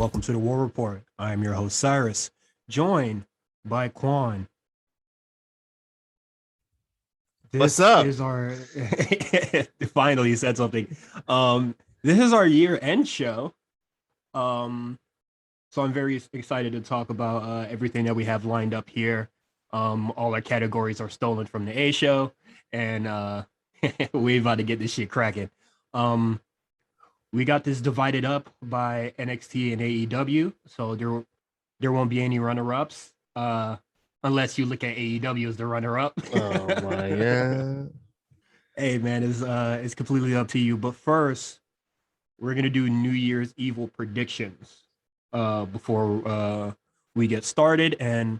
welcome to the War Report. I am your host, Cyrus, joined by Quan. What's This up? is our finally you said something. This is our year-end show. Um, so I'm very excited to talk about everything that we have lined up here. All our categories are stolen from the A show, and we about to get this shit cracking. We got this divided up by NXT and AEW, so there won't be any runner-ups, unless you look at AEW as the runner-up. Oh my god. Hey man, it's completely up to you. But first, we're gonna do New Year's Evil predictions before we get started, and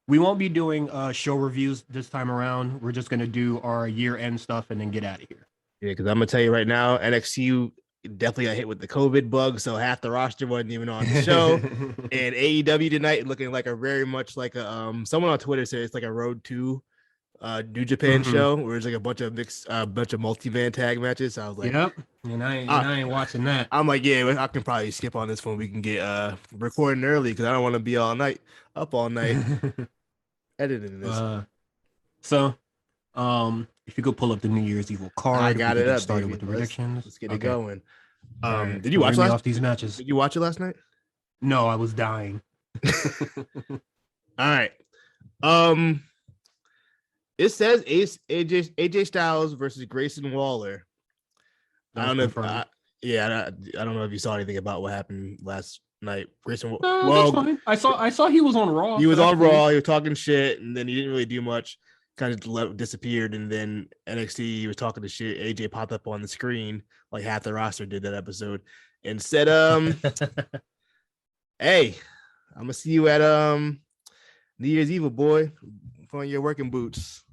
we won't be doing show reviews this time around. We're just gonna do our year-end stuff and then get out of here. Yeah, because I'm gonna tell you right now, NXT definitely got hit with the COVID bug, so half the roster wasn't even on the show. And AEW tonight looking like a very much like a someone on Twitter said it's like a Road to New Japan show where it's like a bunch of multi-man tag matches. So I was like, Yep, and I ain't watching that. I'm like, yeah, I can probably skip on this one. We can get recording early because I don't want to be up all night editing this. So, if you could pull up the New Year's Evil card, I got it get up. started Baby. with the predictions. Let's get it going. Right. Did you watch off these matches? Did you watch it last night? No, I was dying. All right. It says AJ Styles versus Grayson Waller. I don't know if I don't know if you saw anything about what happened last night. Grayson. That's fine. I saw he was on Raw. He was on Raw. He was talking shit, and then he didn't really do much. Kind of disappeared, and then NXT he was talking to shit. AJ popped up on the screen like half the roster did that episode, and said, "Hey, I'm gonna see you at New Year's Evil, boy. Put on your working boots."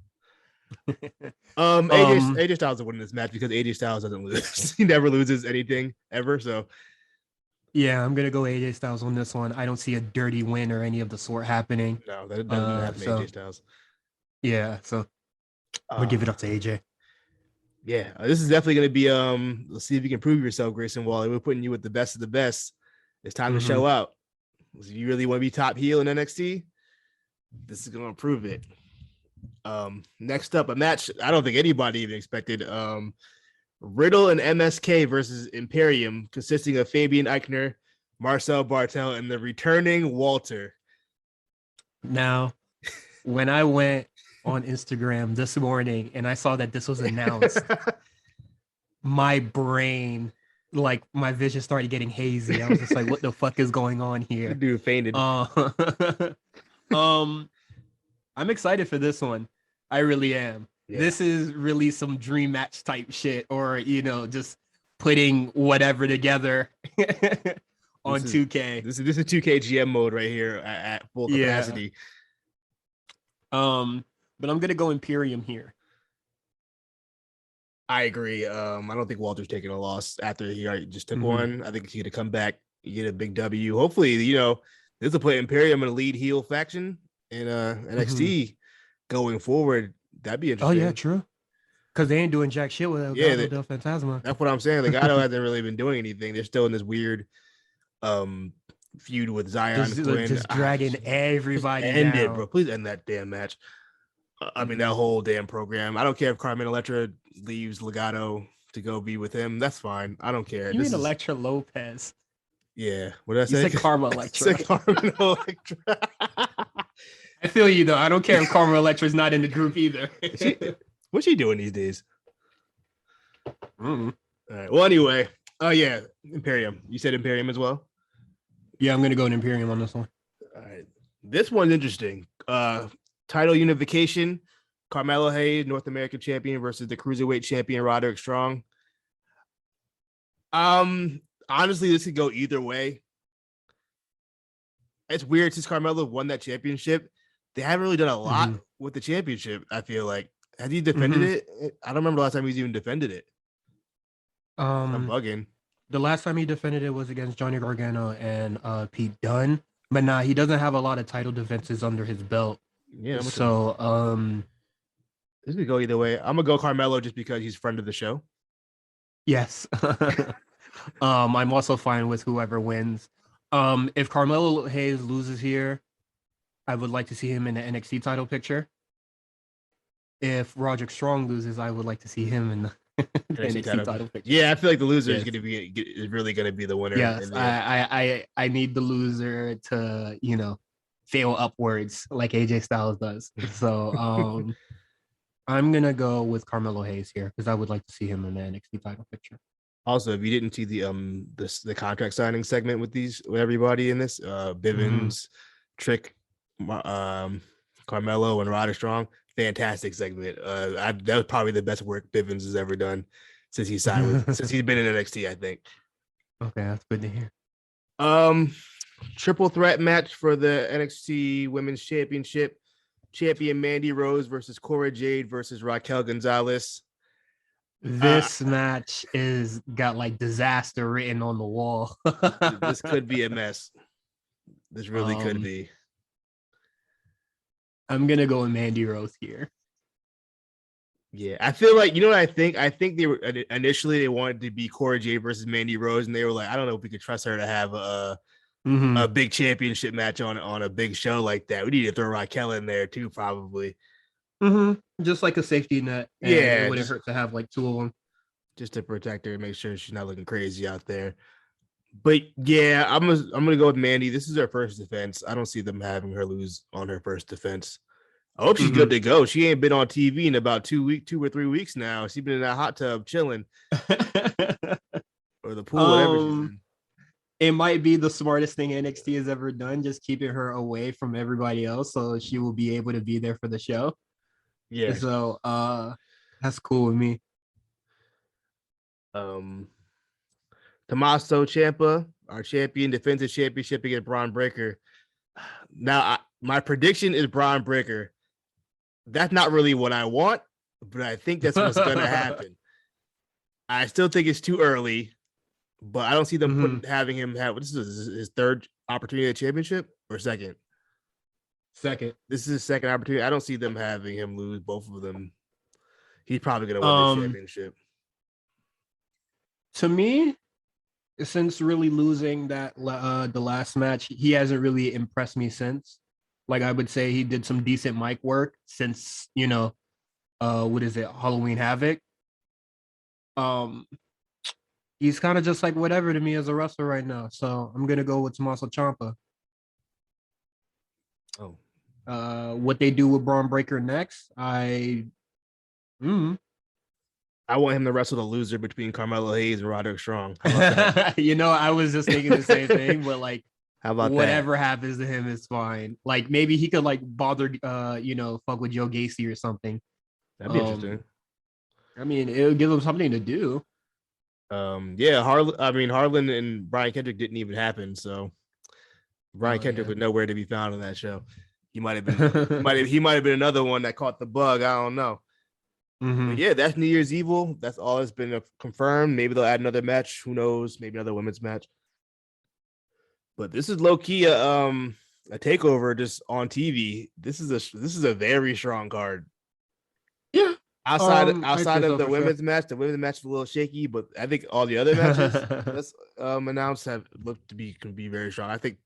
AJ Styles will win this match because AJ Styles doesn't lose. He never loses anything ever. So yeah, I'm gonna go AJ Styles on this one. I don't see a dirty win or any of the sort happening. No, that doesn't happen to AJ Styles. Yeah, so we'll give it up to AJ. Yeah, this is definitely gonna be let's see if you can prove yourself, Grayson Waller. We're putting you with the best of the best. It's time to show out. If you really want to be top heel in NXT, this is gonna prove it. Next up, a match I don't think anybody even expected. Riddle and MSK versus Imperium, consisting of Fabian Eichner, Marcel Bartel, and the returning Walter. Now, when I went on Instagram this morning and I saw that this was announced, my brain, like my vision started getting hazy. I was just like, what the fuck is going on here? Dude fainted. I'm excited for this one. I really am. Yeah. This is really some dream match type shit, or just putting whatever together on 2K. This is 2K GM mode right here at full capacity. But I'm gonna go Imperium here. I agree. I don't think Walter's taking a loss after he already just took one. I think he's gonna come back, get a big W. Hopefully, this will put Imperium in a lead heel faction in NXT going forward. That'd be interesting. Oh yeah, true. Because they ain't doing jack shit with Legado del Fantasma. That's what I'm saying. Legado hasn't really been doing anything. They're still in this weird feud with Zion. Just dragging everybody end down. It, bro. Please end that damn match. I mean, that whole damn program. I don't care if Carmen Electra leaves Legado to go be with him. That's fine. I don't care. You mean Electra Lopez? Yeah. What did I say? You said Karma Electra. I said Carmen Electra. I feel you, though. I don't care if Karma Electra's not in the group either. What's she doing these days? All right. Well, anyway. Oh, yeah. Imperium. You said Imperium as well? Yeah, I'm going to go in Imperium on this one. All right. This one's interesting. Title unification, Carmelo Hayes, North American champion versus the cruiserweight champion Roderick Strong. Honestly, this could go either way. It's weird since Carmelo won that championship. They haven't really done a lot with the championship. I feel like has he defended it? I don't remember the last time he's even defended it. I'm bugging. The last time he defended it was against Johnny Gargano and Pete Dunne, but nah, he doesn't have a lot of title defenses under his belt. Yeah. So this could go either way. I'm gonna go Carmelo just because he's friend of the show. Yes. I'm also fine with whoever wins. If Carmelo Hayes loses here, I would like to see him in the NXT title picture. If Roderick Strong loses, I would like to see him in the NXT title picture. Yeah, I feel like the loser Yes. is really gonna be the winner. Yes, I need the loser to, fail upwards like AJ Styles does. So I'm gonna go with Carmelo Hayes here because I would like to see him in the NXT title picture. Also, if you didn't see the contract signing segment with everybody in this, Bivens, Trick, Carmelo, and Roderick Strong, fantastic segment. That was probably the best work Bivens has ever done since he since he's been in NXT, I think. Okay, that's good to hear. Triple threat match for the NXT Women's Championship. Champion Mandy Rose versus Cora Jade versus Raquel Gonzalez. This match is got like disaster written on the wall. This could be a mess. This really could be. I'm gonna go with Mandy Rose here. Yeah, I feel like, you know what I think? I think they were initially they wanted to be Cora Jade versus Mandy Rose, and they were like, I don't know if we could trust her to have a big championship match on a big show like that. We need to throw Raquel in there too, probably. Just like a safety net. Yeah, it wouldn't hurt to have like two of them, just to protect her and make sure she's not looking crazy out there. But yeah, I'm gonna go with Mandy. This is her first defense. I don't see them having her lose on her first defense. I hope she's good to go. She ain't been on TV in about 2 or 3 weeks now. She's been in that hot tub chilling, or the pool, whatever she's in. It might be the smartest thing NXT has ever done, just keeping her away from everybody else, so she will be able to be there for the show. Yeah. So that's cool with me. Tommaso Ciampa, our champion, defends the championship against Braun Breaker. Now, my prediction is Braun Breaker. That's not really what I want, but I think that's what's going to happen. I still think it's too early, but I don't see them having him have. This is his third opportunity at championship or second. Second. This is his second opportunity. I don't see them having him lose both of them. He's probably going to win the championship. To me, since really losing that the last match, he hasn't really impressed me since. Like, I would say he did some decent mic work since, what is it, Halloween Havoc. He's kind of just like whatever to me as a wrestler right now. So I'm gonna go with Tommaso Ciampa. What they do with Braun Breaker next, I want him to wrestle the loser between Carmelo Hayes and Roderick Strong. I was just thinking the same thing, but like, how about whatever happens to him is fine. Like, maybe he could like bother, fuck with Joe Gacy or something. That'd be interesting. I mean, it'll give him something to do. Harlan and Brian Kendrick didn't even happen, so Brian Kendrick was nowhere to be found on that show. He might have been he might have been another one that caught the bug. I don't know. But yeah, that's New Year's Evil. That's all that's been confirmed. Maybe they'll add another match. Who knows? Maybe another women's match. But this is low key a takeover just on TV. This is a very strong card. Yeah. Outside of the women's match, the women's match is a little shaky, but I think all the other matches that's announced have looked to be very strong. I think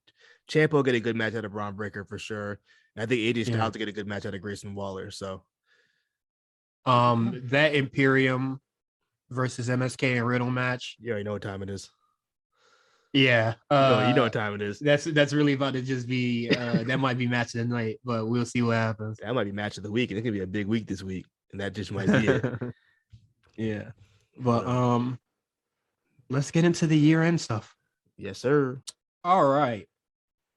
Ciampa will get a good match out of Braun Breaker for sure. And I think AJ Styles to get a good match out of Grayson Waller. So that Imperium versus MSK and Riddle match. You already know what time it is. Yeah. You know what time it is. That's really about to just be that might be match of the night, but we'll see what happens. That might be match of the week, and it could be a big week this week. And that just might be it. Yeah. But let's get into the year-end stuff. Yes, sir. All right.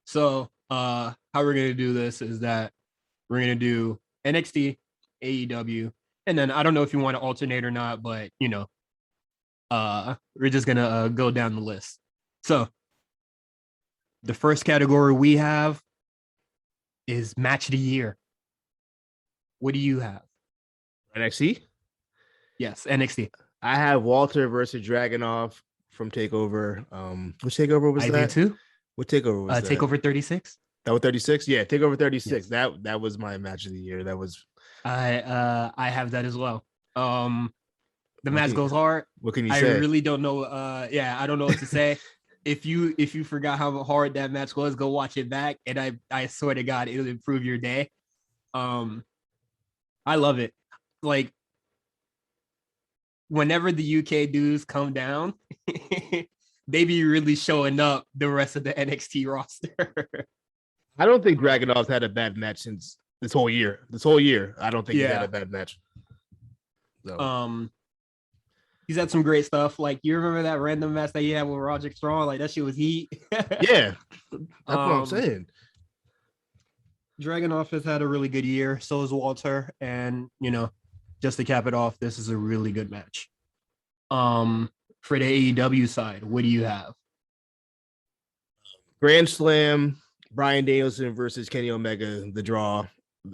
So how we're gonna do this is that we're gonna do NXT, AEW, and then I don't know if you want to alternate or not, but we're just gonna go down the list. So the first category we have is match of the year. What do you have? NXT? Yes, NXT. I have Walter versus Dragunov from TakeOver. Which TakeOver was that? I did too. What TakeOver was that? TakeOver 36. That was 36? Yeah, TakeOver 36. Yes. That was my match of the year. That was I have that as well. The match goes hard. What can you say? I really don't know. I don't know what to say. if you forgot how hard that match was, go watch it back, and I swear to God, it'll improve your day. I love it. Like whenever the UK dudes come down, they be really showing up the rest of the NXT roster. I don't think Dragunov's had a bad match since this whole year. I don't think he's had a bad match. So. He's had some great stuff. Like you remember that random match that he had with Roderick Strong? Like that shit was heat. Yeah, that's what I'm saying. Dragunov has had a really good year. So is Walter, and just to cap it off, this is a really good match. For the AEW side, what do you have? Grand Slam, Bryan Danielson versus Kenny Omega, the draw.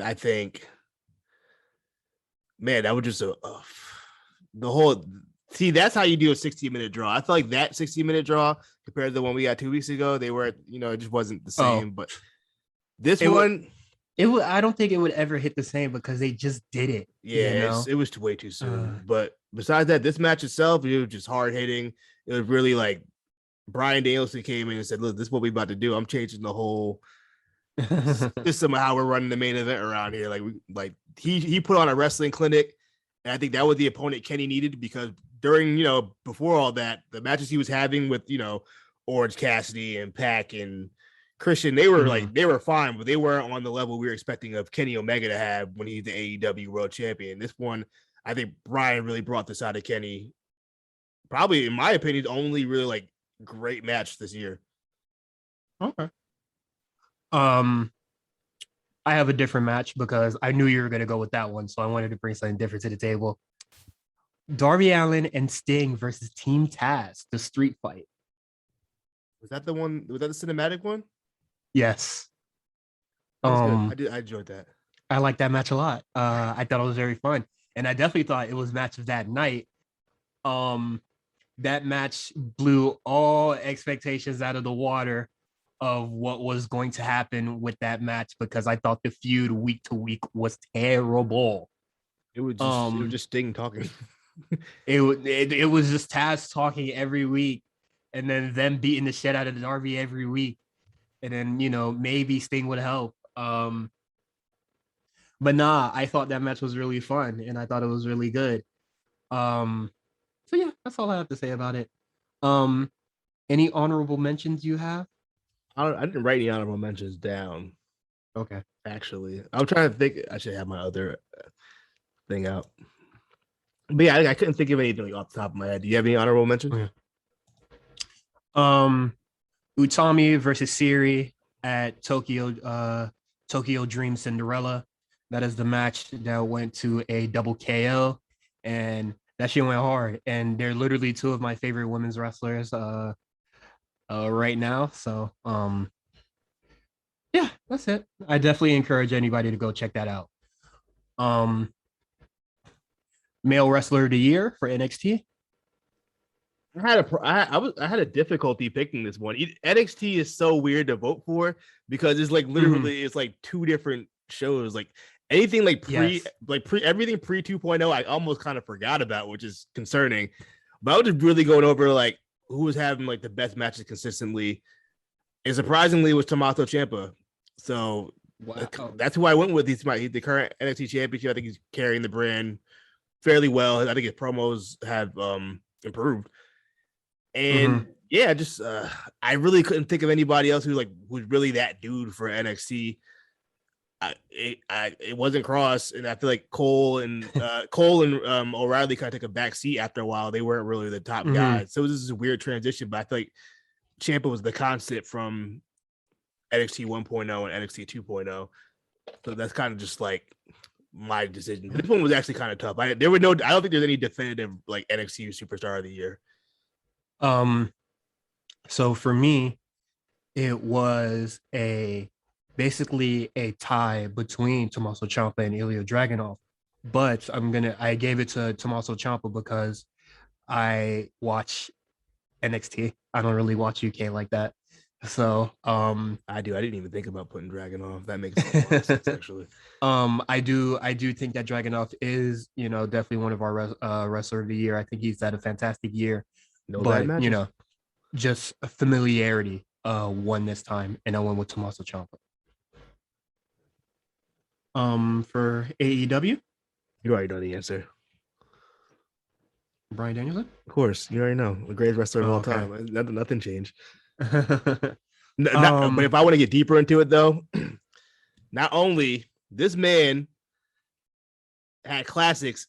I think, man, that was just the whole. See, that's how you do a 60-minute draw. I feel like that 60-minute draw compared to the one we got 2 weeks ago, they were, it just wasn't the same. But this one, I don't think it would ever hit the same because they just did it. Yeah, it was way too soon. But besides that, this match itself, it was just hard hitting. It was really like Bryan Danielson came in and said, "Look, this is what we about to do. I'm changing the whole system of how we're running the main event around here." Like he put on a wrestling clinic, and I think that was the opponent Kenny needed because during before all that, the matches he was having with Orange Cassidy and Pac and Christian, they were they were fine, but they weren't on the level we were expecting of Kenny Omega to have when he's the AEW World Champion. This one, I think Bryan really brought this out of Kenny. Probably, in my opinion, only really great match this year. Okay. I have a different match because I knew you were going to go with that one, so I wanted to bring something different to the table. Darby Allin and Sting versus Team Taz, the street fight. Was that the one? Was that the cinematic one? Yes. I enjoyed that. I liked that match a lot. I thought it was very fun, and I definitely thought it was match of that night. That match blew all expectations out of the water of what was going to happen with that match because I thought the feud week to week was terrible. It was just Sting talking. it was just Taz talking every week, and then them beating the shit out of Darby every week, and then maybe Sting would help. But nah, I thought that match was really fun, and I thought it was really good. So yeah, that's all I have to say about it. Any honorable mentions you have? I didn't write any honorable mentions down. Okay. Actually, I'm trying to think. I should have my other thing out. But yeah, I couldn't think of anything off the top of my head. Do you have any honorable mentions? Yeah. Utami versus Siri at Tokyo Dream Cinderella. That is the match that went to a double KO, and that shit went hard. And they're literally two of my favorite women's wrestlers right now. So yeah, that's it. I definitely encourage anybody to go check that out. Male Wrestler of the Year for NXT. I had a difficulty picking this one. NXT is so weird to vote for because it's literally it's two different shows. Anything everything pre 2.0, I almost kind of forgot about, which is concerning. But I was just really going over who was having the best matches consistently, and surprisingly it was Tommaso Ciampa. So that's who I went with. He's the current NXT championship. I think he's carrying the brand fairly well. I think his promos have improved. And yeah, just I really couldn't think of anybody else who's really that dude for NXT. It wasn't Cross, and I feel like Cole and O'Reilly kind of took a back seat after a while. They weren't really the top guys, so it was just a weird transition. But I feel like Ciampa was the constant from NXT 1.0 and NXT 2.0, so that's kind of just my decision. This one was actually kind of tough. I don't think there's any definitive NXT superstar of the year. So for me, it was basically a tie between Tommaso Ciampa and Ilya Dragunov, but I gave it to Tommaso Ciampa because I watch NXT. I don't really watch UK like that. So I do. I didn't even think about putting Dragunov. That makes a lot of sense, actually. I do think that Dragunov is definitely one of our wrestler of the year. I think he's had a fantastic year. But just a familiarity won this time, and I went with Tommaso Ciampa. For AEW, You already know the answer. Bryan Danielson. Of course, you already know the greatest wrestler of all Okay. time. Nothing changed. um, But if I want to get deeper into it, though, not only this man had classics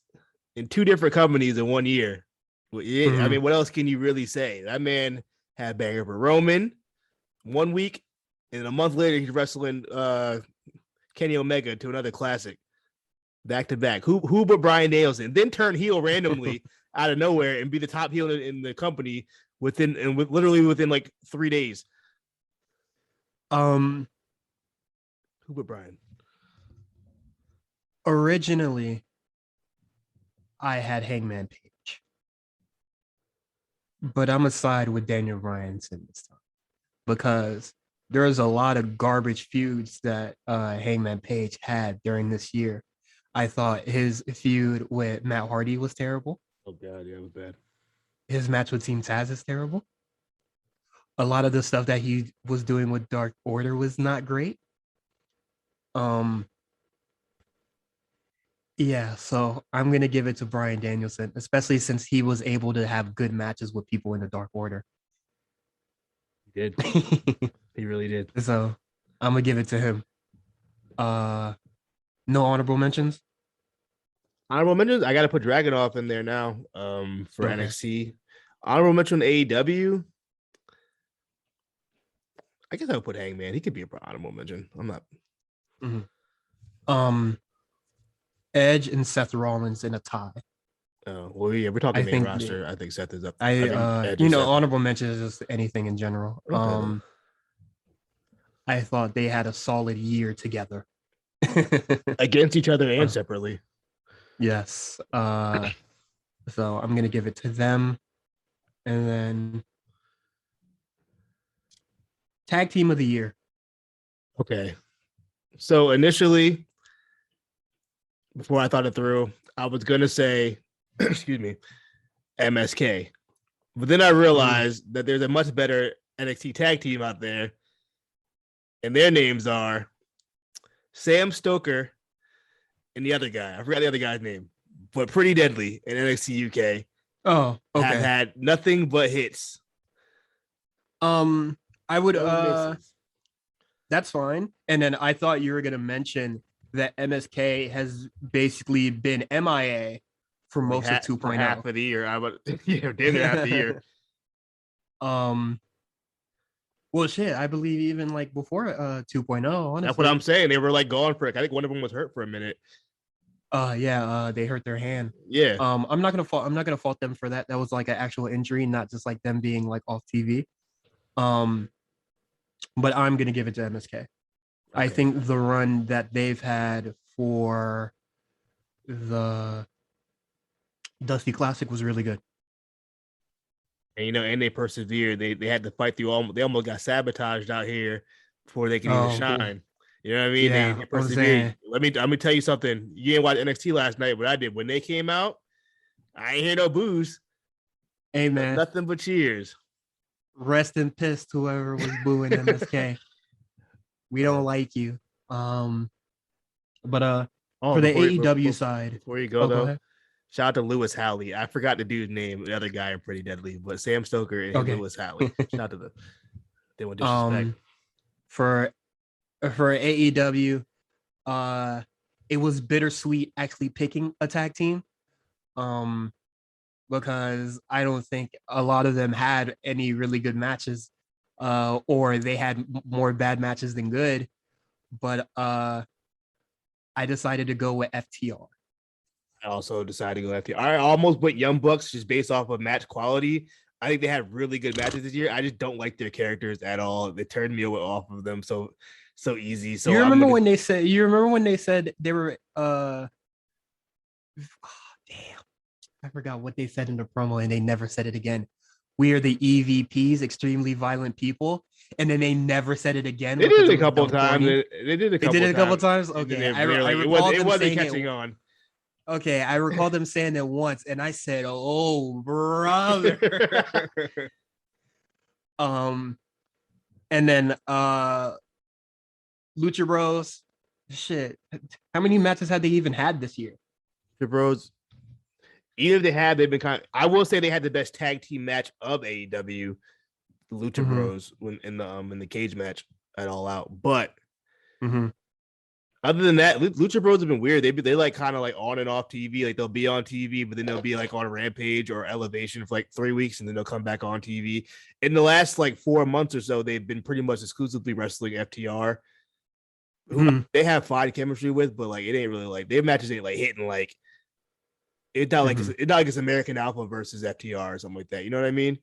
in 2 different companies in 1 year. I mean, what else can you really say? That man had banger for Roman 1 week, and a month later he's wrestling Kenny Omega to another classic back to back. Who but Bryan Danielson? Then turn heel randomly out of nowhere and be the top heel in the company literally within like 3 days. Who but Bryan? Originally, I had Hangman Page, but I'm aside with Daniel Bryan this time because there's a lot of garbage feuds that Hangman Page had during this year. I thought his feud with Matt Hardy was terrible. Oh God, yeah, it was bad. His match with Team Taz is terrible. A lot of the stuff that he was doing with Dark Order was not great. Yeah, so I'm gonna give it to Bryan Danielson, especially since he was able to have good matches with people in the Dark Order. He did. He really did. So I'm gonna give it to him. No honorable mentions. Honorable mentions. I got to put Dragunov in there now. For Okay. NXT. Honorable mention AEW. I guess I would put Hangman. He could be an honorable mention. I'm not. Edge and Seth Rollins in a tie. Oh well, yeah, we're talking main roster. I think Seth is up. Honorable mention is just anything in general. Okay. I thought they had a solid year together. Against each other and separately. Yes. So I'm gonna give it to them. And then tag team of the year. Okay. So initially, before I thought it through, I was gonna say, excuse me, MSK. But then I realized that there's a much better NXT tag team out there. And their names are Sam Stoker and the other guy. I forgot the other guy's name, but Pretty Deadly in NXT UK. Oh, okay. Have had nothing but hits. I would that's fine. And then I thought you were gonna mention that MSK has basically been MIA for most of 2.0. For half of the year. I would damn near half the year. Well, shit, I believe even like before 2.0. Honestly. That's what I'm saying. They were like gone for it. I think one of them was hurt for a minute. They hurt their hand. Yeah. I'm not gonna fault them for that. That was like an actual injury, not just like them being like off TV. But I'm gonna give it to MSK. Okay. I think the run that they've had for the Dusty Classic was really good. And and they persevered. They had to fight through they almost got sabotaged out here before they could even shine. You know what I mean? Yeah, they persevered. Let me tell you something. You didn't watch NXT last night, but I did. When they came out, I ain't hear no boos. Hey man, nothing but cheers. Rest in piss, whoever was booing MSK. We don't like you. For the AEW side, before you go though, shout out to Lewis Howley. I forgot the dude's name, the other guy in Pretty Deadly, but Sam Stoker and Lewis Howley. Shout out to them. They want disrespect. For AEW, it was bittersweet actually picking a tag team. Because I don't think a lot of them had any really good matches, or they had more bad matches than good. But I decided to go with FTR. I also decided to go FTR. I almost went Young Bucks just based off of match quality. I think they had really good matches this year. I just don't like their characters at all. They turned me off of them so easy. So you remember when they said they were damn. I forgot what they said in the promo and they never said it again. We are the EVPs, extremely violent people. And then they never said it again. They did it a couple times. They did it a couple times. Okay. It wasn't catching on. Okay. I recall them saying it once and I said, oh, brother. Um, and then Lucha Bros. Shit, how many matches had they even had this year? The Bros, even if they had, they've been kind of, I will say they had the best tag team match of AEW, the Lucha Bros, when in the cage match at All Out. But other than that, Lucha Bros have been weird. They like kind of like on and off TV. Like they'll be on TV, but then they'll be like on Rampage or Elevation for like 3 weeks, and then they'll come back on TV. In the last like 4 months or so, they've been pretty much exclusively wrestling FTR, who they have fine chemistry with, but like it ain't really like their matches ain't like hitting like it's not like it's not like it's American Alpha versus FTR or something like that. You know what I mean?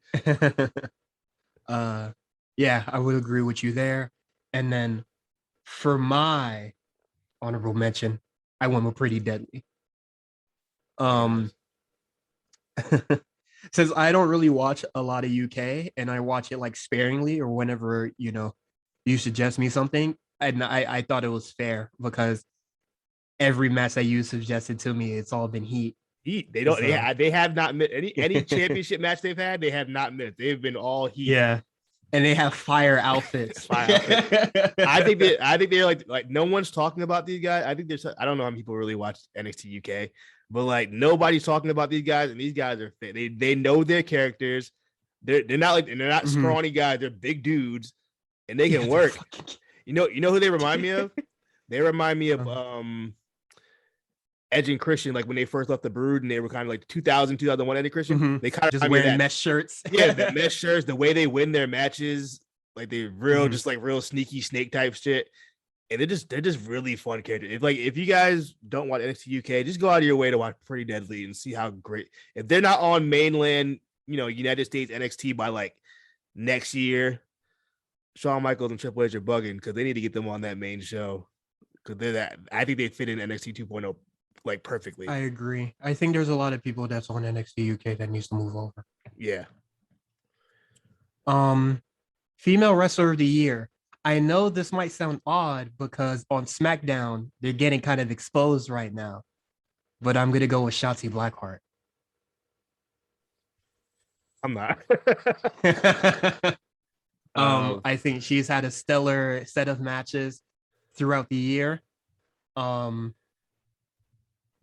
Yeah, I would agree with you there. And then for my honorable mention, I went with Pretty Deadly. Since I don't really watch a lot of UK and I watch it like sparingly or whenever you suggest me something, and I thought it was fair because every match that you suggested to me, it's all been heat. Heat. They don't. So, they have not met any championship match they've had. They have not met. They've been all heat. Yeah, and they have fire outfits. Fire outfits. I think they're like no one's talking about these guys. I think there's. I don't know how many people really watch NXT UK, but like nobody's talking about these guys, and these guys are fit. They know their characters. They're not scrawny guys. They're big dudes, and they can work. You know who they remind me of? They remind me of Edge and Christian, like when they first left the Brood and they were kind of like 2000, 2001 Edge and Christian. They kind of just wearing mesh shirts. Yeah, the mesh shirts, the way they win their matches, like they're real, just like real sneaky snake type shit. And they're just really fun characters. If you guys don't watch NXT UK, just go out of your way to watch Pretty Deadly and see how great. If they're not on mainland, United States NXT by like next year, Shawn Michaels and Triple H are bugging because they need to get them on that main show because they're that. I think they fit in NXT 2.0 like perfectly. I agree. I think there's a lot of people that's on NXT UK that needs to move over. Yeah. Female Wrestler of the Year. I know this might sound odd because on SmackDown they're getting kind of exposed right now, but I'm gonna go with Shotzi Blackheart. I'm not. I think she's had a stellar set of matches throughout the year.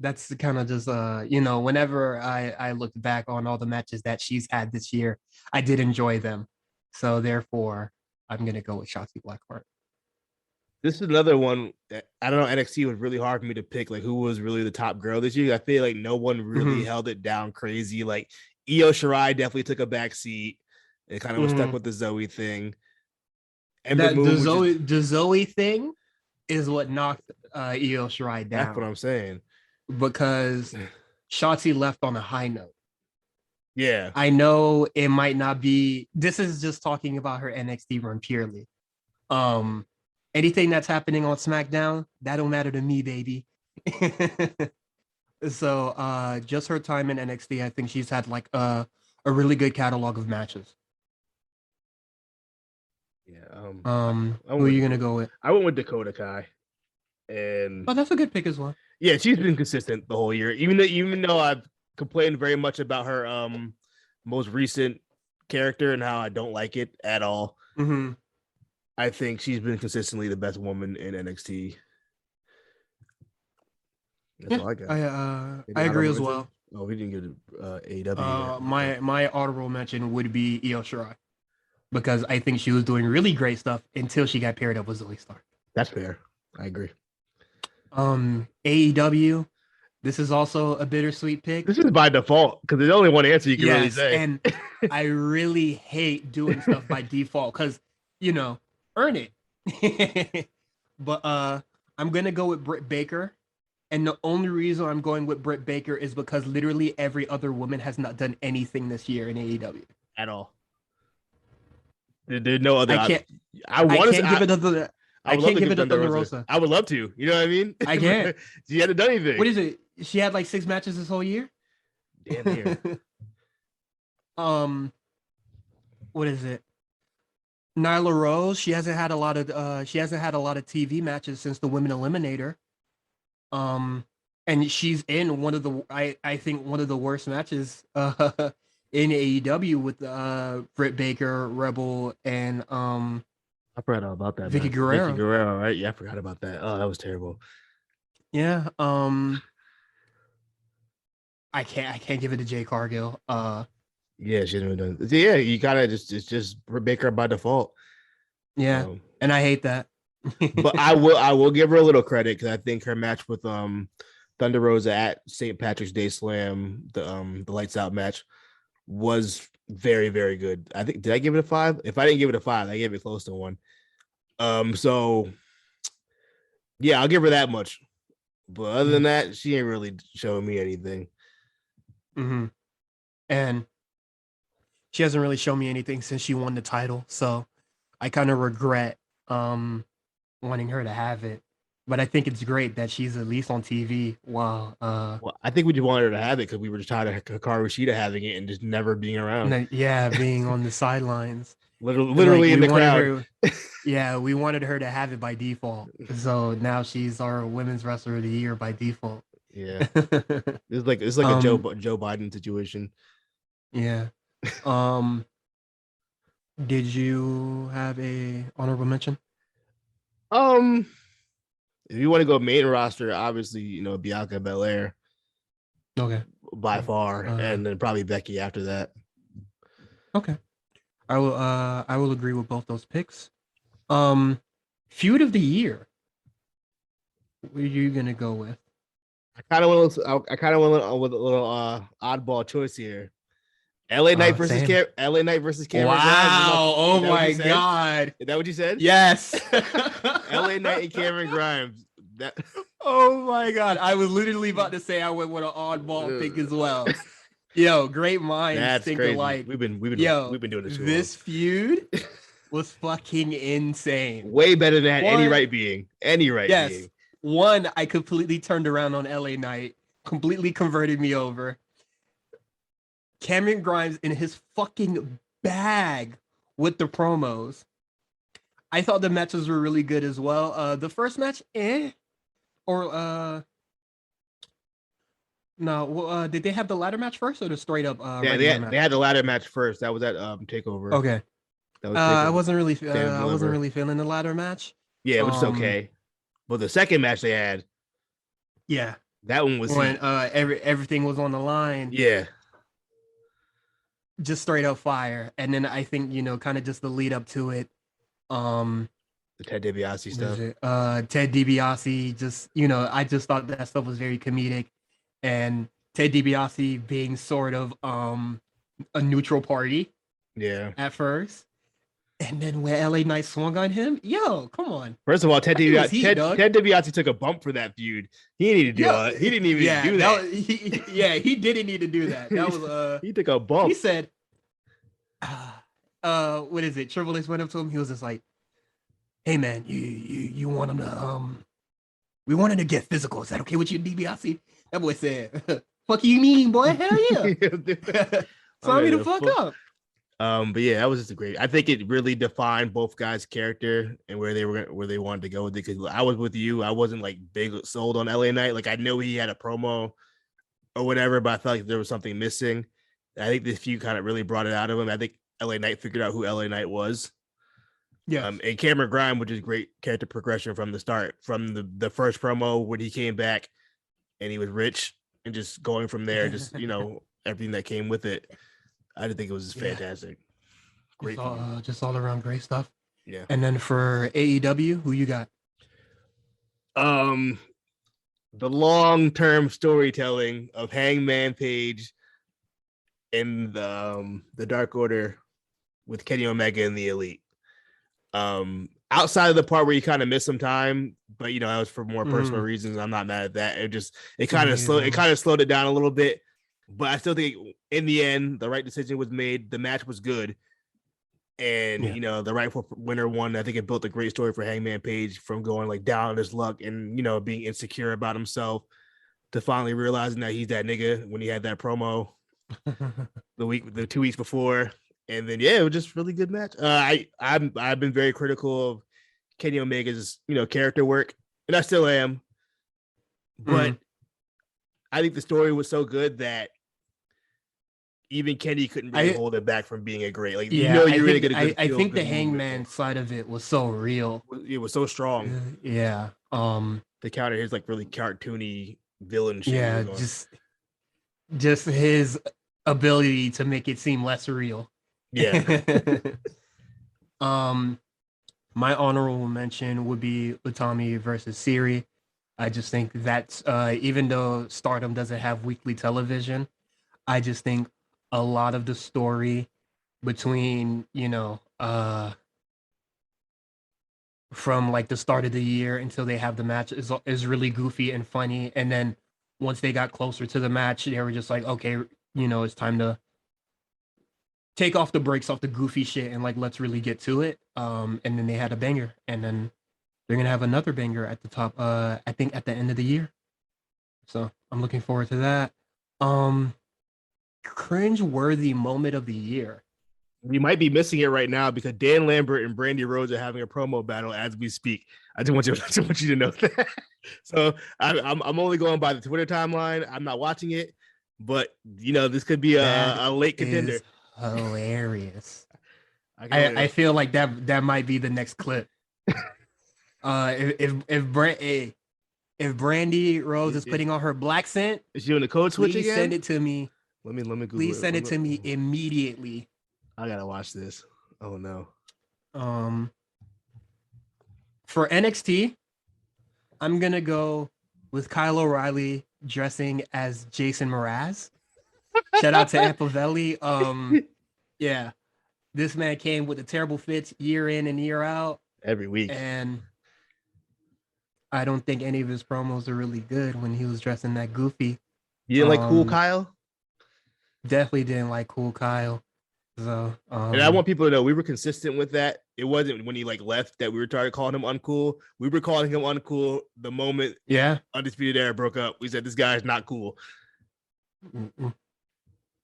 That's kind of just whenever I look back on all the matches that she's had this year, I did enjoy them. So therefore, I'm gonna go with Shotzi Blackheart. This is another one that I don't know. NXT was really hard for me to pick like who was really the top girl this year. I feel like no one really held it down crazy. Like Io Shirai definitely took a back seat. It kind of was stuck with the Zoe thing. The Zoe thing is what knocked Io Shirai down. That's what I'm saying. Because Shotzi left on a high note. Yeah. I know it might not be. This is just talking about her NXT run purely. Anything that's happening on SmackDown, that don't matter to me, baby. So just her time in NXT, I think she's had like a really good catalog of matches. Yeah. Who are you gonna go with? I went with Dakota Kai. And that's a good pick as well. Yeah, she's been consistent the whole year. Even though I've complained very much about her most recent character and how I don't like it at all. I think she's been consistently the best woman in NXT. That's all I got. I agree as well. Oh, we didn't get AEW. My honorable mention would be Io Shirai because I think she was doing really great stuff until she got paired up with Zoe Stark. That's fair. I agree. AEW. This is also a bittersweet pick. This is by default because there's only one answer you can really say. And I really hate doing stuff by default because earn it. But I'm gonna go with Britt Baker, and the only reason I'm going with Britt Baker is because literally every other woman has not done anything this year in AEW at all. There's no other. I can't give it to Thunder Rosa. I would love to. You know what I mean? I can't. She hadn't done anything. What is it? She had like 6 matches this whole year. Damn near. What is it? Nyla Rose. She hasn't had a lot of TV matches since the Women Eliminator. And she's in one of the I think one of the worst matches in AEW with Britt Baker, Rebel, and I forgot all about that Vicky match. Vicky Guerrero. Guerrero, right? Yeah, I forgot about that. Oh, that was terrible. Yeah. I can't give it to Jay Cargill. Yeah, she didn't done. Yeah, you gotta just it's just Britt Baker by default. Yeah, Um, and I hate that. but I will give her a little credit because I think her match with Thunder Rosa at St. Patrick's Day Slam, the lights out match, was very, very good. I think did I give it a 5? If I didn't give it a 5, I gave it close to 1. So yeah, I'll give her that much. But other than that, she ain't really showing me anything. Mm-hmm. And she hasn't really shown me anything since she won the title, so I kind of regret wanting her to have it. But I think it's great that she's at least on TV. Wow. Well, I think we just wanted her to have it because we were just tired of Hikaru Shida having it and just never being around. Yeah, being on the sidelines. Literally Like, in we the wanted crowd. her. Yeah, we wanted her to have it by default. So now she's our women's wrestler of the year by default. Yeah, it's like a Joe Biden situation. Yeah. Um. Did you have a honorable mention? Um, if you want to go main roster, obviously Bianca Belair Okay. by far, Uh, and then probably Becky after that. okay. I will agree with both those picks. Um, feud of the year. What are you gonna go with? I kind of went. I kind of went with a little oddball choice here. LA Knight versus Same. LA Knight versus Cameron Grimes. Wow. Oh Is that what my you said? God. Is that what you said? Yes. LA Knight and Cameron Grimes. That Oh my God. I was literally about to say I went with an oddball pick as well. Yo, great minds that's think crazy. alike. We've been Yo, doing this too long. this feud was fucking insane. Way better than any One, right being. Any right yes. being. One, I completely turned around on LA Knight, completely converted me over. Cameron Grimes in his fucking bag with the promos. I thought the matches were really good as well. The first match, or no, well, did they have the ladder match first or the straight up Yeah, regular match? they had the ladder match first. That was at Takeover. Okay. That was I Takeover. wasn't really Stand and I wasn't Deliver. really feeling the ladder match. Yeah, which is okay. But the second match they had, Yeah, that one was when heat. everything was on the line. Yeah. Just straight up fire. And then I think, kind of just the lead up to it. The Ted DiBiase stuff. Ted DiBiase, just, I just thought that stuff was very comedic. And Ted DiBiase being sort of a neutral party. Yeah. At first. And then when LA Knight swung on him, yo, come on. First of all, Ted DiBiase took a bump for that feud. He didn't need to do that. He didn't even do that. He didn't need to do that. That was he took a bump. He said, what is it? Triple H went up to him. He was just like, "Hey man, you want him to we want him to get physical. Is that okay with you, DiBiase?" That boy said, "Fuck you mean, boy? Hell yeah." Sign me the fuck up. But yeah, that was just I think it really defined both guys' character and where they wanted to go with it. Because I was with you, I wasn't like big sold on LA Knight. Like I know he had a promo or whatever, but I felt like there was something missing. I think this feud kind of really brought it out of him. I think LA Knight figured out who LA Knight was. Yeah. And Cameron Grimes, which is great character progression from the start, from the first promo when he came back and he was rich and just going from there, just everything that came with it. I did think it was fantastic. Great. Just all around great stuff. Yeah. And then for AEW, who you got? The long-term storytelling of Hangman Page and the Dark Order with Kenny Omega and the Elite. Outside of the part where you kind of missed some time, but that was for more personal reasons. I'm not mad at that. It kind of slowed it down a little bit. But I still think in the end, the right decision was made. The match was good. And, the rightful winner won. I think it built a great story for Hangman Page from going like down on his luck and, being insecure about himself to finally realizing that he's that nigga when he had that promo the 2 weeks before. And then, it was just really good match. I've been very critical of Kenny Omega's, character work, and I still am. But I think the story was so good that even Kenny couldn't really hold it back from being a great. Like Yeah, you're really gonna good. I think the movement. Hangman side of it was so real. It was so strong. Yeah. The counter his like really cartoony villain shit. Yeah, just his ability to make it seem less real. Yeah. My honorable mention would be Utami versus Siri. I just think that's even though Stardom doesn't have weekly television, I just think a lot of the story between, from like the start of the year until they have the match is really goofy and funny. And then once they got closer to the match, they were just like, okay, it's time to take off the brakes off the goofy shit and like let's really get to it. And then they had a banger, and then they're gonna have another banger at the top. I think at the end of the year. So I'm looking forward to that. Cringe-worthy moment of the year. We might be missing it right now because Dan Lambert and Brandy Rhodes are having a promo battle as we speak. I just want you to know that. So I'm only going by the Twitter timeline. I'm not watching it, but this could be a late contender. Hilarious. I feel like that might be the next clip. If Brandy Rose is putting on her black scent, is she doing the code switch again? Send it to me. Let me Google please send it to me immediately. I gotta watch this. Oh no. For NXT, I'm gonna go with Kyle O'Reilly dressing as Jason Mraz. Shout out to Ampavelli. Yeah, this man came with the terrible fits year in and year out, every week, and I don't think any of his promos are really good when he was dressing that goofy. You didn't like Cool Kyle? Definitely didn't like Cool Kyle. So, and I want people to know we were consistent with that. It wasn't when he like left that we were trying to call him uncool. We were calling him uncool the moment Undisputed Era broke up. We said this guy is not cool.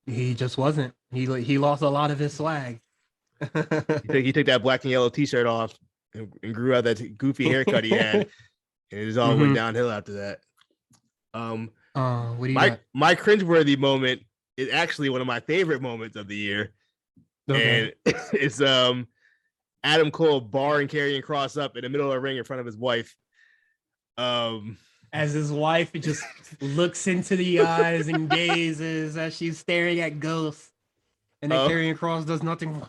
He just wasn't. He lost a lot of his swag. He took that black and yellow T-shirt off and grew out that goofy haircut he had, and it just all went downhill after that. What do you got? My cringeworthy moment is actually one of my favorite moments of the year. Okay. And it's Adam Cole bar and carrying Cross up in the middle of the ring in front of his wife. As his wife just looks into the eyes and gazes as she's staring at ghosts, and then Karrion Kross does nothing.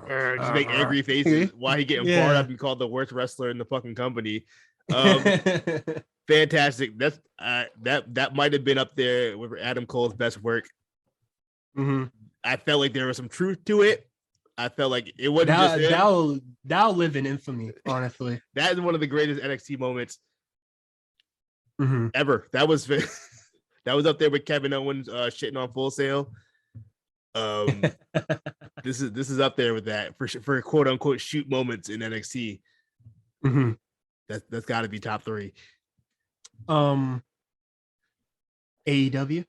Just make angry faces while he getting barred up and called the worst wrestler in the fucking company. Fantastic. That's that might have been up there with Adam Cole's best work. I felt like there was some truth to it. I felt like it wasn't that'll live in infamy, honestly. That is one of the greatest NXT moments ever. That was up there with Kevin Owens shitting on Full Sail. This is up there with that for quote unquote shoot moments in NXT. That's got to be top 3. AEW.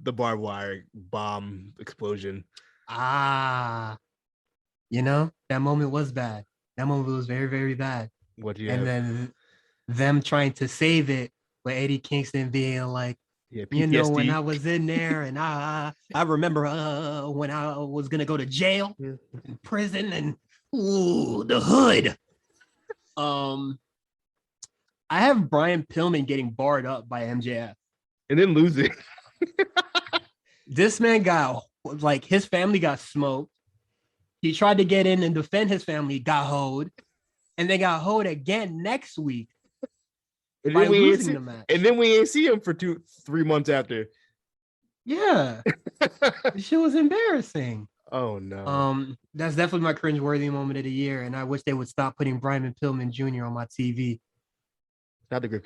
The barbed wire bomb explosion. That moment was bad. That moment was very, very bad. What do you and have? Then them trying to save it with Eddie Kingston being like, PTSD. when I was in there and I remember when I was gonna go to jail, prison, and the hood. I have Brian Pillman getting barred up by MJF and then losing. This man got his family got smoked. He tried to get in and defend his family, got hoed, and they got hoed again next week. And then we ain't see him for 2-3 months after. Yeah. This shit was embarrassing. Oh no. That's definitely my cringeworthy moment of the year, and I wish they would stop putting Brian Pillman Jr. on my TV. Not the grip.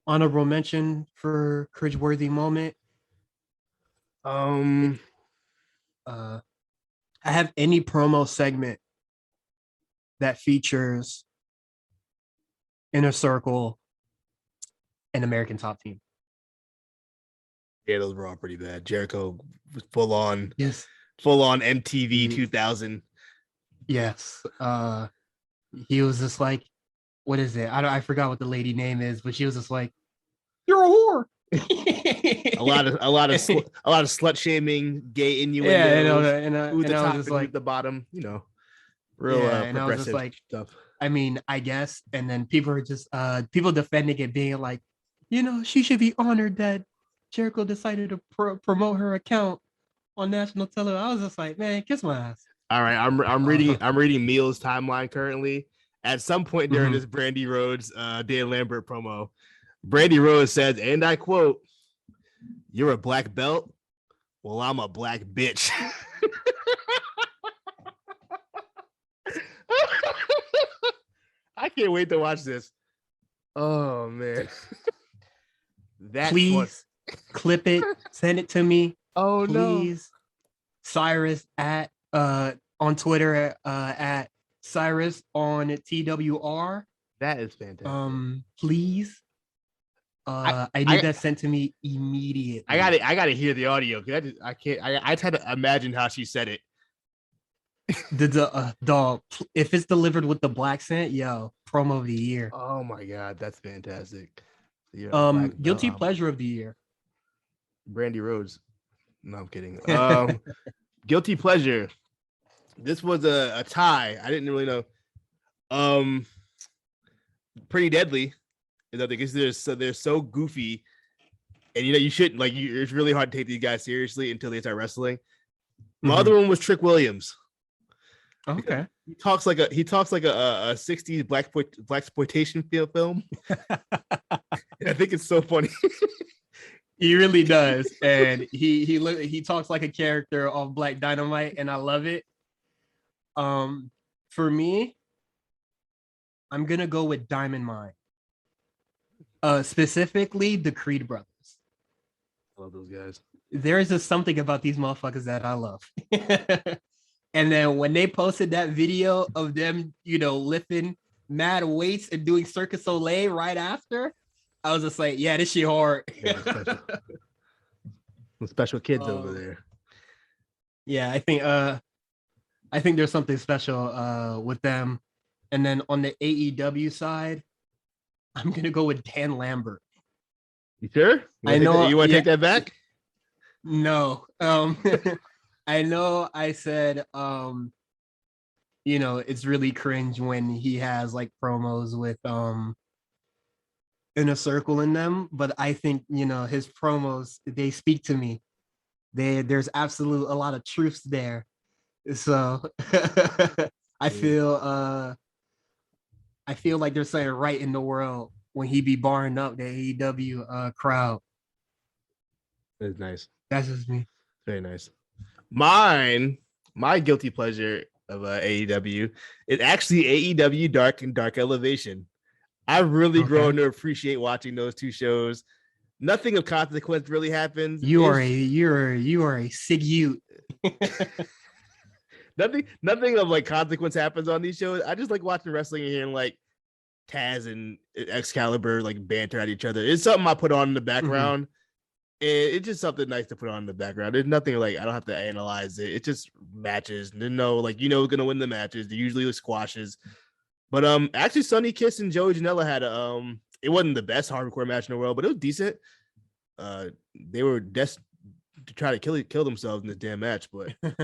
Honorable mention for cringeworthy moment. I have any promo segment that features Inner Circle and American Top Team. Yeah, those were all pretty bad. Jericho was full on MTV 2000. Yes. He was just like, what is it? I forgot what the lady name is, but she was just like, "You're a whore. a lot of slut shaming, gay Yeah, innuendos, who's and the I was top just and who's like, the bottom, real yeah, and I was just progressive like, stuff. I mean, I guess, and then people are just people defending it, being like, she should be honored that Jericho decided to promote her account on national television. I was just like, man, kiss my ass. All right, I'm reading Meal's timeline currently. At some point during Mhm. this Brandy Rhodes Dan Lambert promo, Brandy Rhodes says, and I quote, "You're a black belt. Well, I'm a black bitch." I can't wait to watch this. Oh man. That's fun. Please clip it, send it to me. Oh no. Please. Cyrus at on Twitter at Cyrus on TWR. That is fantastic. Please. I I need I that sent to me immediately. I gotta hear the audio because I can't. I try to imagine how she said it. The if it's delivered with the black scent, yo, promo of the year. Oh my god, that's fantastic. You're a black Guilty belt. pleasure of the year. Brandy Rhodes. No, I'm kidding. Guilty pleasure. This was a tie. I didn't really know. Pretty deadly. I think they're so goofy, and you shouldn't it's really hard to take these guys seriously until they start wrestling. My other one was Trick Williams. Okay. He talks like a 60s blaxploitation film. And I think it's so funny. He really does, and he talks like a character of Black Dynamite, and I love it. For me, I'm gonna go with Diamond Mine. Specifically the Creed brothers. I love those guys. There is just something about these motherfuckers that I love. And then when they posted that video of them, lifting mad weights and doing Circus Soleil right after, I was just like, yeah, this shit hard. Yeah, special kids over there. Yeah, I think there's something special with them. And then on the AEW side, I'm gonna go with Dan Lambert. You sure? You want to take that back? No. I know I said it's really cringe when he has like promos with Inner Circle in them, but I think his promos, they speak to me. There's a lot of truths there. So I feel like there's something right in the world when he be barring up the AEW crowd. That's nice. That's just me. Very nice. My guilty pleasure of AEW is actually AEW Dark and Dark Elevation. I've really grown to appreciate watching those two shows. Nothing of consequence really happens. You are a sig youth. Nothing of like consequence happens on these shows. I just like watching wrestling and hearing like Taz and Excalibur like banter at each other. It's something I put on in the background. It's just something nice to put on in the background. There's nothing like I don't have to analyze it. It's just matches. There's no who's gonna win the matches. They're usually the squashes. But actually Sonny Kiss and Joey Janela had it wasn't the best hardcore match in the world, but it was decent. They were destined to try to kill themselves in this damn match, but it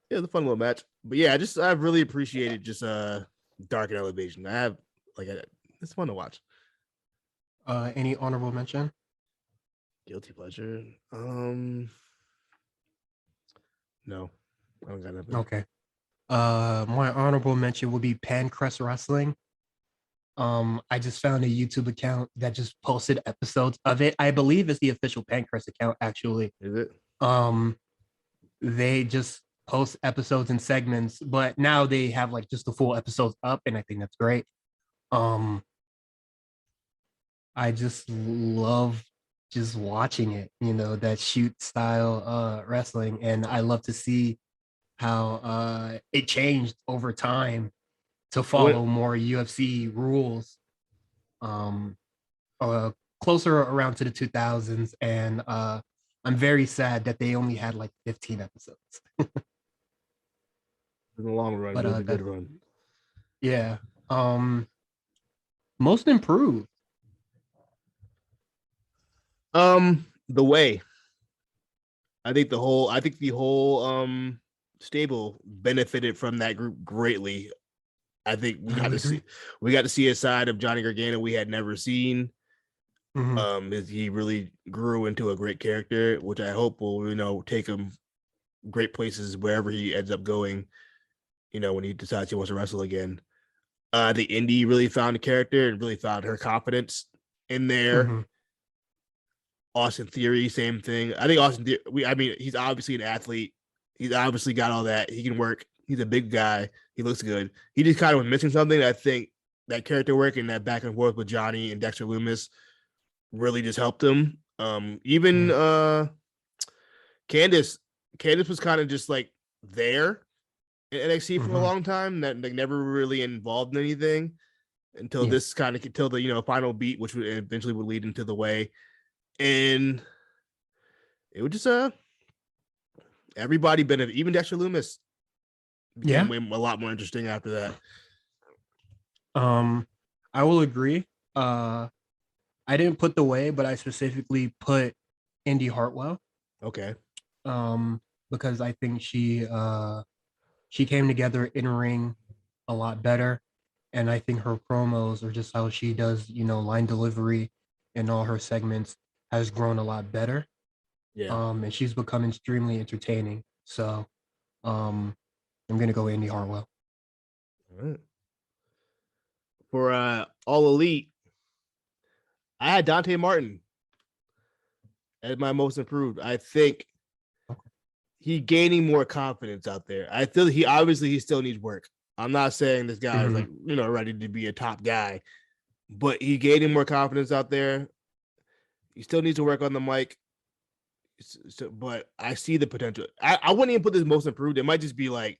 was a fun little match. But yeah, I've really appreciated just Dark and Elevation. I have it's fun to watch. Any honorable mention? Guilty pleasure. No, I don't got nothing. Okay. My honorable mention would be Pancrest Wrestling. I just found a YouTube account that just posted episodes of it. I believe it's the official Pancrest account, actually. Is it? They just post episodes and segments, but now they have like just the full episodes up, and I think that's great. I just love just watching it, that shoot style wrestling, and I love to see how it changed over time to follow more UFC rules. Closer around to the 2000s, and I'm very sad that they only had like 15 episodes. In the long run, it was a good run. Yeah. Most improved. The way I think the whole stable benefited from that group greatly. I think I would agree. we got to see a side of Johnny Gargano we had never seen. Mm-hmm. He really grew into a great character, which I hope will take him great places wherever he ends up going. When he decides he wants to wrestle again. The indie really found a character and really found her confidence in there. Mm-hmm. Austin Theory, same thing. I think Austin Theory, he's obviously an athlete. He's obviously got all that. He can work. He's a big guy. He looks good. He just kind of was missing something. I think that character work and that back and forth with Johnny and Dexter Loomis really just helped him. Even Candice was kind of just like there in NXT for a Mm-hmm. long time, that like never really involved in anything until Yeah. until the final beat, which would eventually would lead into the way. And it would just everybody benefit. Even Dexter Loomis became Yeah. a lot more interesting after that. I will agree. I didn't put the way, but I specifically put Indy Hartwell. Okay. Because I think she came together in ring a lot better. And I think her promos or just how she does, line delivery in all her segments has grown a lot better. Yeah. And she's become extremely entertaining. So I'm gonna go Indy Hartwell. All right. For All Elite, I had Dante Martin as my most improved. I think he gaining more confidence out there. I feel he still needs work. I'm not saying this guy is ready to be a top guy, but he gaining more confidence out there. He still needs to work on the mic. So, but I see the potential. I wouldn't even put this most improved. It might just be like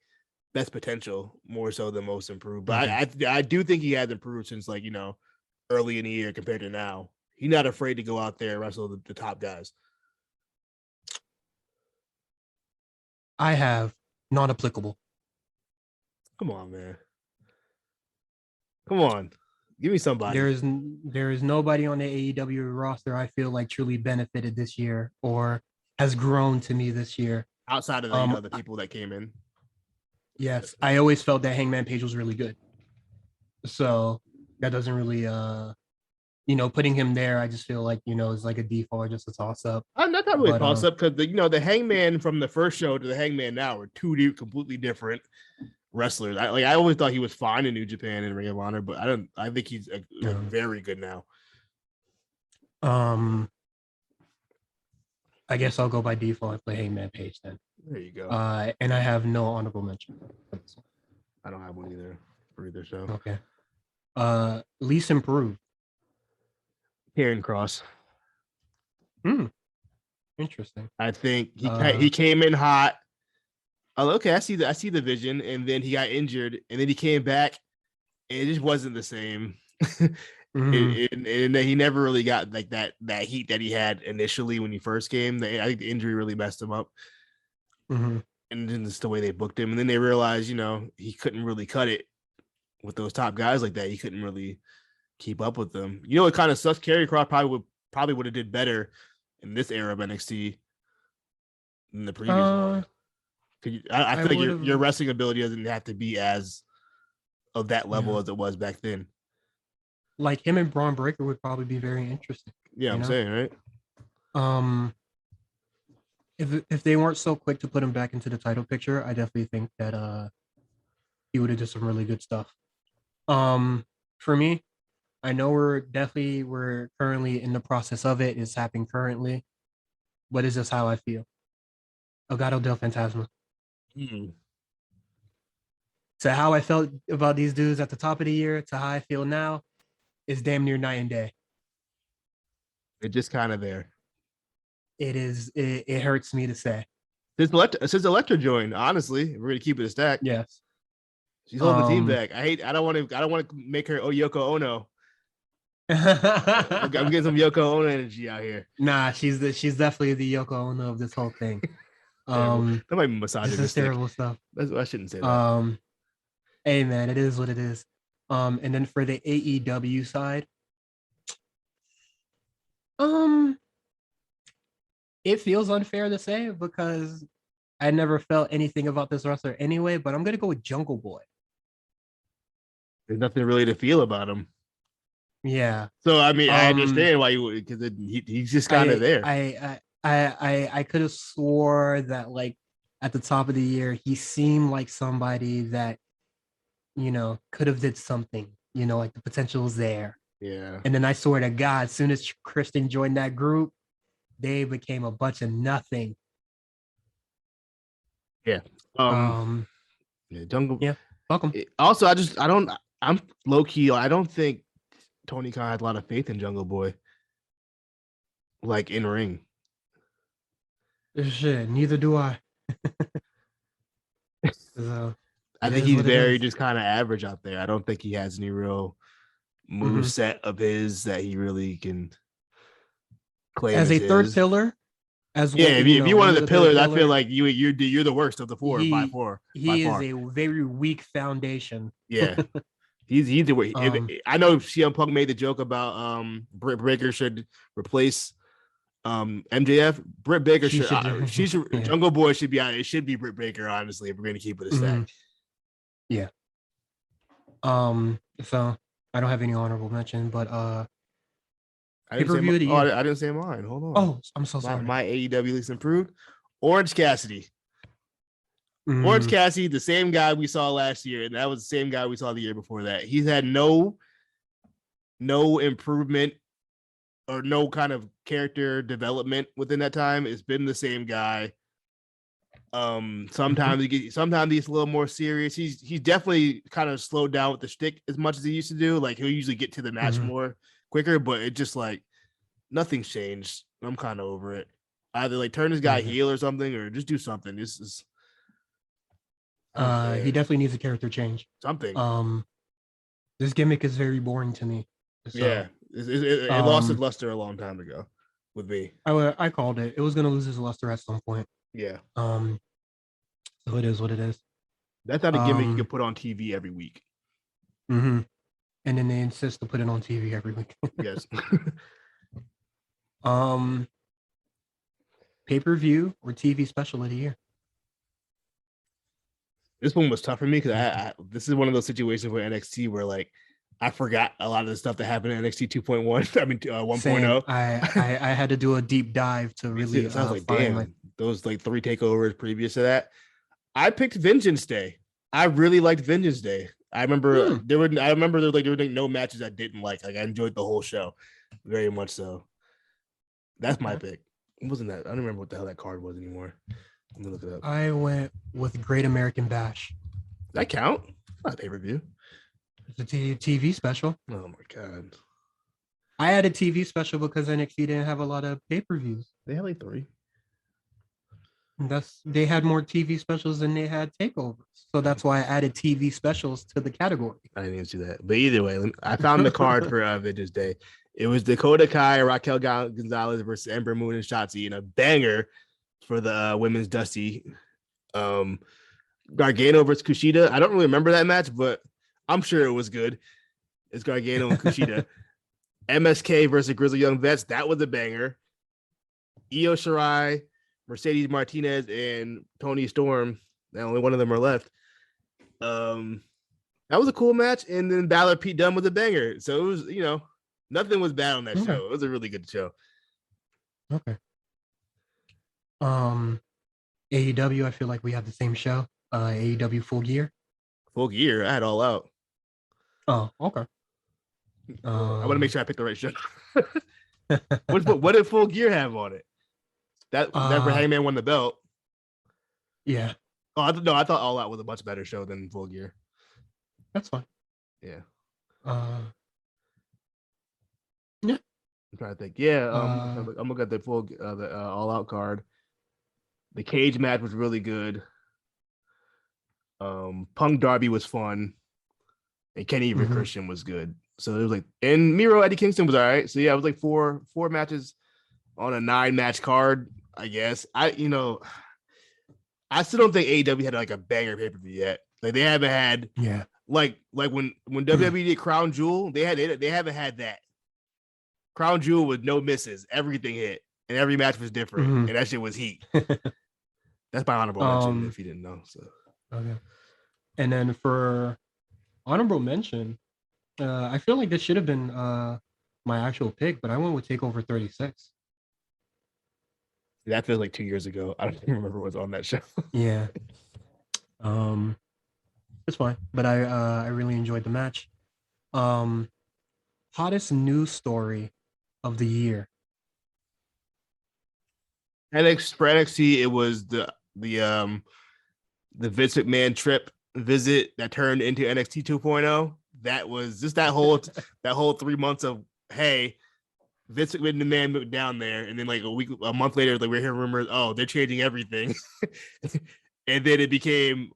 best potential more so than most improved. But I do think he has improved since early in the year compared to now. He's not afraid to go out there and wrestle the top guys. I have not applicable. Come on, man. Come on. Give me somebody. There is nobody on the AEW roster I feel like truly benefited this year or has grown to me this year. Outside of the people that came in. Yes, I always felt that Hangman Page was really good. So that doesn't really putting him there, I just feel like, is like a default, just a toss up. Not really a toss up because the Hangman from the first show to the Hangman now are two completely different wrestlers. I always thought he was fine in New Japan and Ring of Honor, but I think he's very good now. I guess I'll go by default and play Hangman Page then. There you go. And I have no honorable mention. I don't have one either for either show. Okay. Least improved. Karrion Kross. Interesting. I think he came in hot. Oh, okay, I see the vision, and then he got injured, and then he came back, and it just wasn't the same. And he never really got like that heat that he had initially when he first came. I think the injury really messed him up. And then just the way they booked him, and then they realized, he couldn't really cut it with those top guys like that. He couldn't really keep up with them. It kind of sucks. Karrion Kross probably would have did better in this era of NXT than the previous one. I feel like your wrestling ability doesn't have to be as of that level as it was back then. Like him and Braun Breaker would probably be very interesting. Yeah, I'm saying, right? If they weren't so quick to put him back into the title picture, I definitely think that he would have did some really good stuff. For me, I know we're currently in the process of it. It's happening currently. But it's just how I feel. Elgato del Fantasma. So how I felt about these dudes at the top of the year to how I feel now is damn near night and day. They're just kind of there. It is. It hurts me to say. Since Electra joined, honestly, we're gonna keep it a stack. Yes, she's holding the team back. I don't want to make her Yoko Ono. I'm getting some Yoko Ono energy out here. Nah, she's definitely the Yoko Ono of this whole thing. That might be misogynistic. This is terrible stuff. I shouldn't say that. Hey man, it is what it is. And then for the AEW side, it feels unfair to say because I never felt anything about this wrestler anyway, but I'm gonna go with Jungle Boy. There's nothing really to feel about him. Yeah. So I mean, I Um understand why you would, because he's just kind of there. I could have swore that like at the top of the year he seemed like somebody that could have did something, like the potential was there. Yeah. And then I swear to God, as soon as Kristen joined that group, they became a bunch of nothing. Yeah. Um, Yeah, Jungle. yeah, welcome. Also, I'm low key. I don't think Tony Khan has a lot of faith in Jungle Boy, like in ring. Shit, neither do I. So I it think is he's what it very is. just kind of average out there. I don't think he has any real move Mhm. set of his that he really can claim As as a third his. pillar, as Yeah, one, if you one wanted of the the third pillars, I feel pillars, like you're the worst of the four by he four by he is far. a very weak foundation. Yeah, he's the way. Um, I know CM Punk made the joke about Britt Baker should replace MJF. Britt Baker she should should, she should yeah. Jungle Boy should be out. It should be Britt Baker, honestly, if we're gonna keep it a stack. Mhm. Yeah. So I don't have any honorable mention, but I didn't say pay-per-view of the year. I didn't say mine. Hold on. Oh, I'm so sorry. My AEW least improved. Orange Cassidy. Orange Mm, Cassidy, the same guy we saw last year, and that was the same guy we saw the year before that. He's had no improvement or no kind of character development within that time. It's been the same guy. Sometimes sometimes he's a little more serious. He's definitely kind of slowed down with the shtick as much as he used to do. Like he'll usually get to the match more quicker, but it just like nothing's changed. I'm kind of over it. Either like turn this guy heel or something, or just do something. This is he definitely needs a character change. something. This gimmick is very boring to me. So, yeah, it lost its luster a long time ago with me. I called it. It was gonna lose its luster at some point. Yeah. So it is what it is. That's not a gimmick you can put on TV every week. Mm-hmm. And then they insist to put it on TV every week. Yes. Pay-per-view or TV special of the year? This one was tough for me because this is one of those situations where NXT where like I forgot a lot of the stuff that happened in NXT 2.1. I mean 1.0. I had to do a deep dive to really. I was like, damn, those like 3 takeovers previous to that. I picked Vengeance Day. I really liked Vengeance Day. I remember there were no matches I didn't like. Like I enjoyed the whole show very much so. That's my pick. It wasn't that. I don't remember what the hell that card was anymore. I'm gonna look it up. I went with Great American Bash. Does that count? It's not a pay-per-view. It's a TV special. Oh my god. I had a TV special because NXT didn't have a lot of pay-per-views. They had like 3. They had more TV specials than they had takeovers. So that's why I added TV specials to the category. I didn't even see that. But either way, I found the card for Vengeance Day. It was Dakota Kai, Raquel Gonzalez versus Ember Moon and Shotzi in a banger for the women's Dusty. Gargano versus Kushida. I don't really remember that match, but I'm sure it was good. It's Gargano and Kushida. MSK versus Grizzly Young Vets. That was a banger. Io Shirai, Mercedes Martinez, and Tony Storm. Now only one of them are left. That was a cool match. And then Balor Pete Dunne was a banger. So it was, nothing was bad on that show. It was a really good show. Okay. AEW, I feel like we have the same show. AEW Full Gear. Full Gear. I had All Out. Oh, okay. I want to make sure I picked the right show. What did Full Gear have on it? That where Hangman won the belt. Yeah. Oh, I thought All Out was a much better show than Full Gear. That's fine. Yeah. Yeah. I'm trying to think. Yeah. I'm looking at the full the All Out card. The cage match was really good. Punk Darby was fun, and Kenny Christian was good. So it was like, and Miro Eddie Kingston was all right. So yeah, it was like four matches on a 9-match card. I guess I still don't think AEW had like a banger pay-per-view yet. Like they haven't had like when WWE did Crown Jewel, they haven't had that. Crown Jewel with no misses, everything hit. and every match was different, Mhm. and that shit was heat. That's my honorable mention if you didn't know. So Okay. And then for honorable mention, I feel like this should have been my actual pick, but I went with Takeover 36. that feels like 2 years ago. I don't even remember what was on that show. Yeah. Um, it's fine, but I really enjoyed the match. Um, hottest news story of the year. For NXT, it was the Vince McMahon trip visit that turned into NXT 2.0. That was just that whole 3 months of, hey, Vince McMahon moved down there, and then like a month later, like we're hearing rumors, oh, they're changing everything. And then it became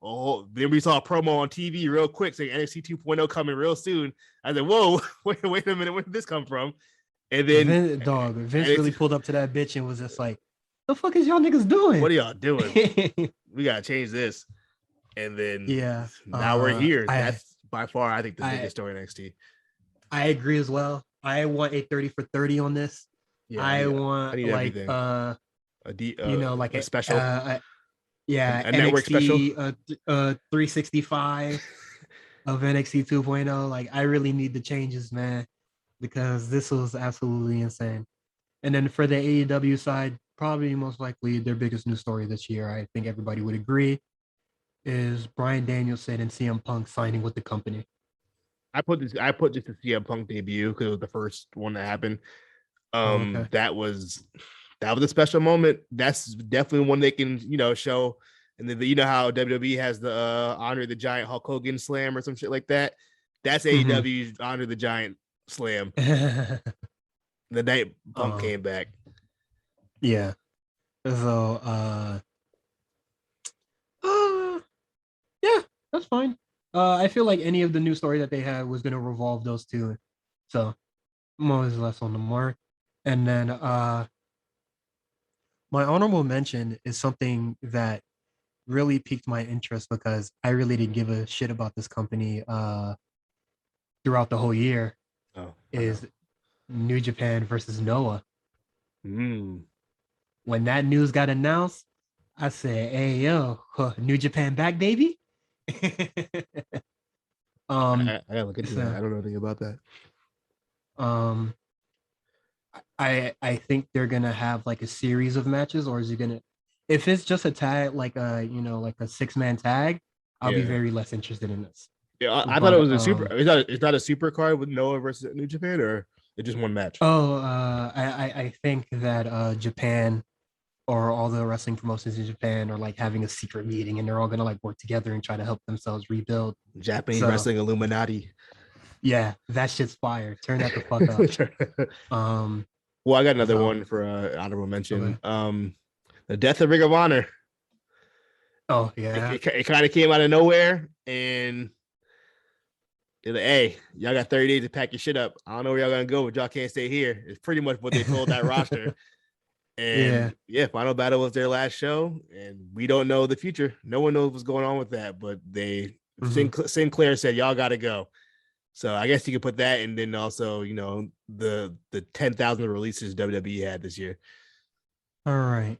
then we saw a promo on TV real quick saying NXT 2.0 coming real soon. I said, whoa, wait a minute, where did this come from? And then Vince really NXT, pulled up to that bitch and was just like, "The fuck is y'all niggas doing? what are y'all doing? We gotta change this." And then Yeah, now we're here. I That's by far, I think, the I biggest story in NXT. I agree as well. I want a 30 for 30 on this. Yeah, I I want need like everything. like A special, a network special. NXT 365 of NXT 2.0. Like I really need the changes, man, because this was absolutely insane. And then for the AEW side, probably most likely their biggest news story this year, I think everybody would agree, is Bryan Danielson and CM Punk signing with the company. I put just the CM Punk debut because it was the first one that happened. Oh, okay. That was a special moment. That's definitely one they can show. And then how WWE has the Honor the Giant Hulk Hogan slam or some shit like that. That's AEW's Honor the Giant slam. The night Punk came back. Yeah. So yeah, that's fine. I feel like any of the new story that they had was gonna revolve those two. So I'm always less on the mark. And then my honorable mention is something that really piqued my interest because I really didn't give a shit about this company throughout the whole year. Oh, Is New Japan versus Noah. mm. When that news got announced, I said, "Hey yo, New Japan back, baby." I gotta look into that. so I don't know anything about that. um I think they're gonna have like a series of matches, or is it gonna, if it's just a tag, like a like a 6-man tag, I'll be Yeah. very less interested in this. Yeah, I thought it But was a super. It's not a super card with Noah versus New Japan, or it's just one match. I think that Japan or all the wrestling promotions in Japan are like having a secret meeting and they're all gonna like work together and try to help themselves rebuild. Japanese So wrestling Illuminati. yeah, that shit's fire. Turn that the fuck up. Um Well, I got another so one for honorable mention. okay. The death of Ring of Honor. Oh yeah. It kind of came out of nowhere, and they're like, "Hey, y'all got 30 days to pack your shit up. I don't know where y'all gonna go, but y'all can't stay here." It's pretty much what they told that roster. Yeah. And yeah, Final Battle was their last show, and we don't know the future. No one knows what's going on with that, but Sinclair said y'all got to go. So I guess you could put that, and then also the 10,000 releases WWE had this year. All right.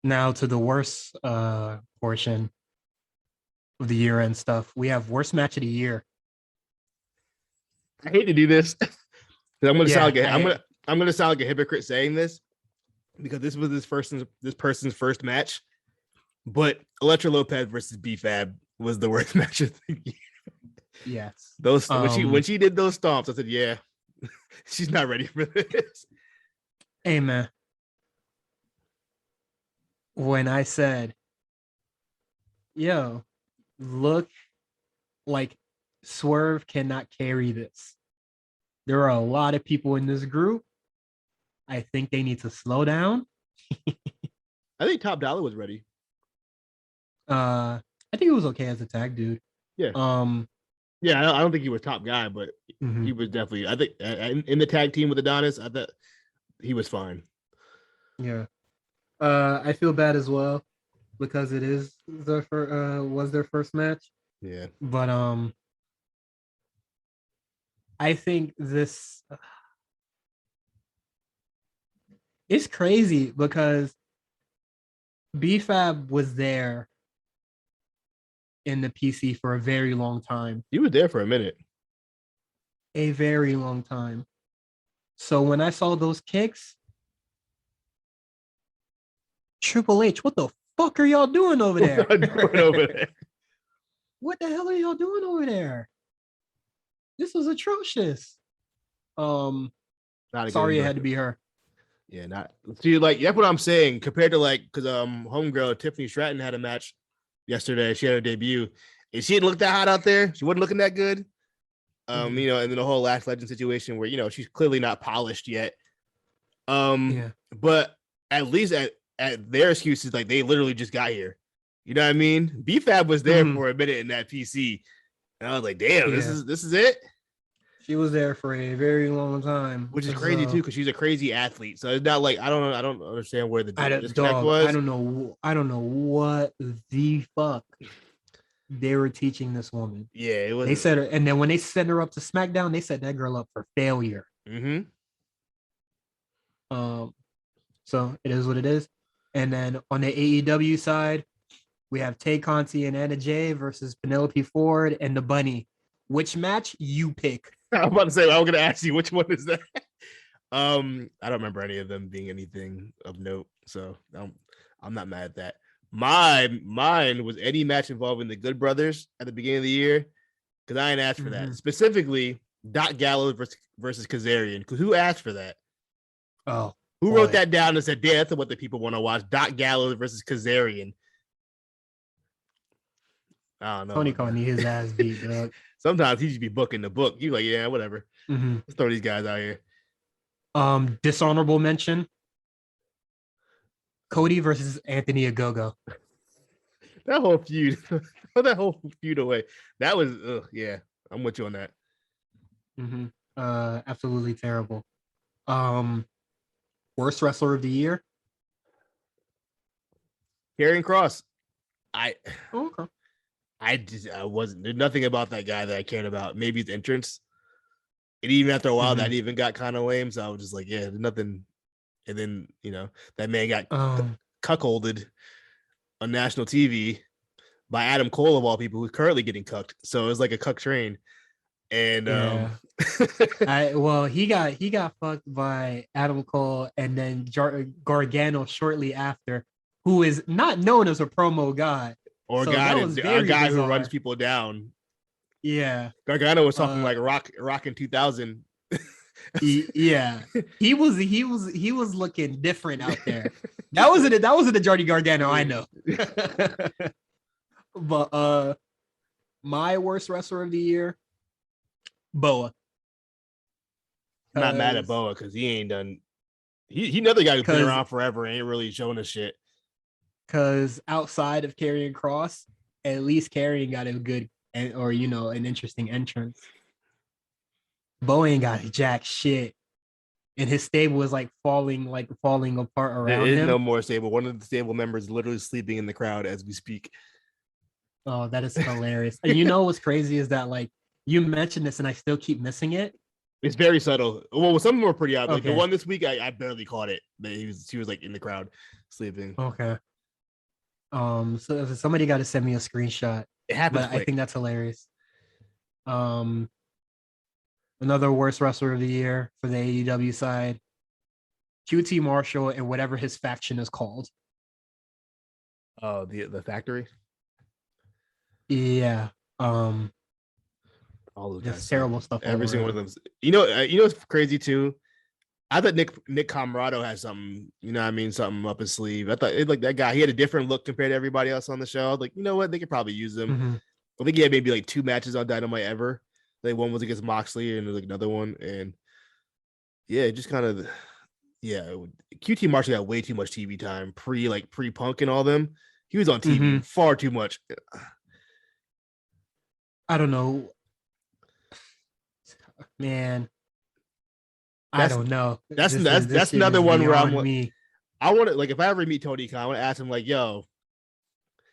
Now to the worst portion of the year end stuff. We have worst match of the year. I hate to do this because I'm gonna sound Yeah, like I'm gonna sound like a hypocrite saying this because this was this person's first match, but Elektra Lopez versus B-Fab was the worst match of the year. yes. Those when she did those stomps, I said, yeah, she's not ready for this. Hey man, when I said, yo, look, like Swerve cannot carry this. There are a lot of people in this group. I think they need to slow down. I think Top Dollar was ready. I think it was okay as a tag dude. Yeah. Um, Yeah, I don't think he was top guy, but he was definitely. I think in the tag team with Adonis, I thought he was fine. Yeah. I feel bad as well because it is was their first match. Yeah. But I think this It's crazy because BFAB was there in the PC for a very long time. He was there for a minute. A very long time. So when I saw those kicks, Triple H, what the fuck are y'all doing over there? What the hell are y'all doing over there? This was atrocious. Sorry it had to be her. Yeah, not see, like that's what I'm saying. Compared to like, because homegirl Tiffany Stratton had a match yesterday. She had her debut, and she didn't look that hot out there. She wasn't looking that good. You know, and then the whole Lash Legend situation where, you know, she's clearly not polished yet. But at least at their excuses, like they literally just got here. You know what I mean? BFAB was there for a minute in that PC, and I was like, damn, this is it. She was there for a very long time, which is crazy too, because she's a crazy athlete. So it's not like I don't understand where the disconnect was. I don't know what the fuck they were teaching this woman. Yeah, it was. They said her, and then when they sent her up to SmackDown, they set that girl up for failure. So it is what it is. And then on the AEW side, we have Tay Conti and Anna Jay versus Penelope Ford and the Bunny. Which match you pick? I'm about to say, I was gonna ask you which one is that. I don't remember any of them being anything of note, so I'm not mad at that. Mine was any match involving the Good Brothers at the beginning of the year, because I ain't asked for that. Specifically, Doc Gallows versus Kazarian. Because who asked for that? Who wrote that down and said, "Yeah, that's what the people want to watch"? Doc Gallows versus Kazarian. I don't know. Tony Khan need his ass beat, dog. Sometimes he should be booking the book. You like, yeah, whatever. Let's throw these guys out here. Dishonorable mention: Cody versus Anthony Ogogo. That whole feud, that whole feud away. That was, yeah, I'm with you on that. Absolutely terrible. Worst wrestler of the year: Karrion Kross. Okay. I wasn't. There's nothing about that guy that I cared about. Maybe his entrance. And even after a while, that even got kind of lame. So I was just like, yeah, there's nothing. And then, you know, that man got cuckolded on national TV by Adam Cole, of all people, who's currently getting cucked. So it was like a cuck train. And he got fucked by Adam Cole and then Gargano shortly after, who is not known as a promo guy. Or a guy who runs people down. Yeah. Gargano was talking like Rock in 2000. Yeah. He was looking different out there. That wasn't the Johnny Gargano I know. But my worst wrestler of the year, Boa. I'm not mad at Boa because he ain't done. He another guy who's been around forever and ain't really showing us shit. Because outside of Karrion Kross, at least Karrion got a good an interesting entrance. Boa ain't got jack shit, and his stable is like falling apart around him. There is no more stable. One of the stable members is literally sleeping in the crowd as we speak. Oh, that is hilarious. And you know what's crazy is that, like, you mentioned this and I still keep missing it. It's very subtle. Well, some of them were pretty obvious. Like the one this week, I barely caught it. She was like in the crowd sleeping. Okay. So somebody got to send me a screenshot. It happens. I think that's hilarious. Another worst wrestler of the year for the AEW side, QT Marshall and whatever his faction is called. Oh, the factory. Yeah. All those guys, terrible stuff. Every single one of them. You know what's crazy too? I thought Nick Comrado had something, you know what I mean, something up his sleeve. I thought like that guy, he had a different look compared to everybody else on the show. Like, you know what? They could probably use him. I think he had maybe like 2 matches on Dynamite ever. Like one was against Moxley and like another one. And yeah, just kind of, yeah. QT Marshall got way too much TV time pre-Punk and all them. He was on TV far too much. I don't know. Man. I don't know. That's another one where I'm like, I want to, like, if I ever meet Tony Khan, I want to ask him like, yo,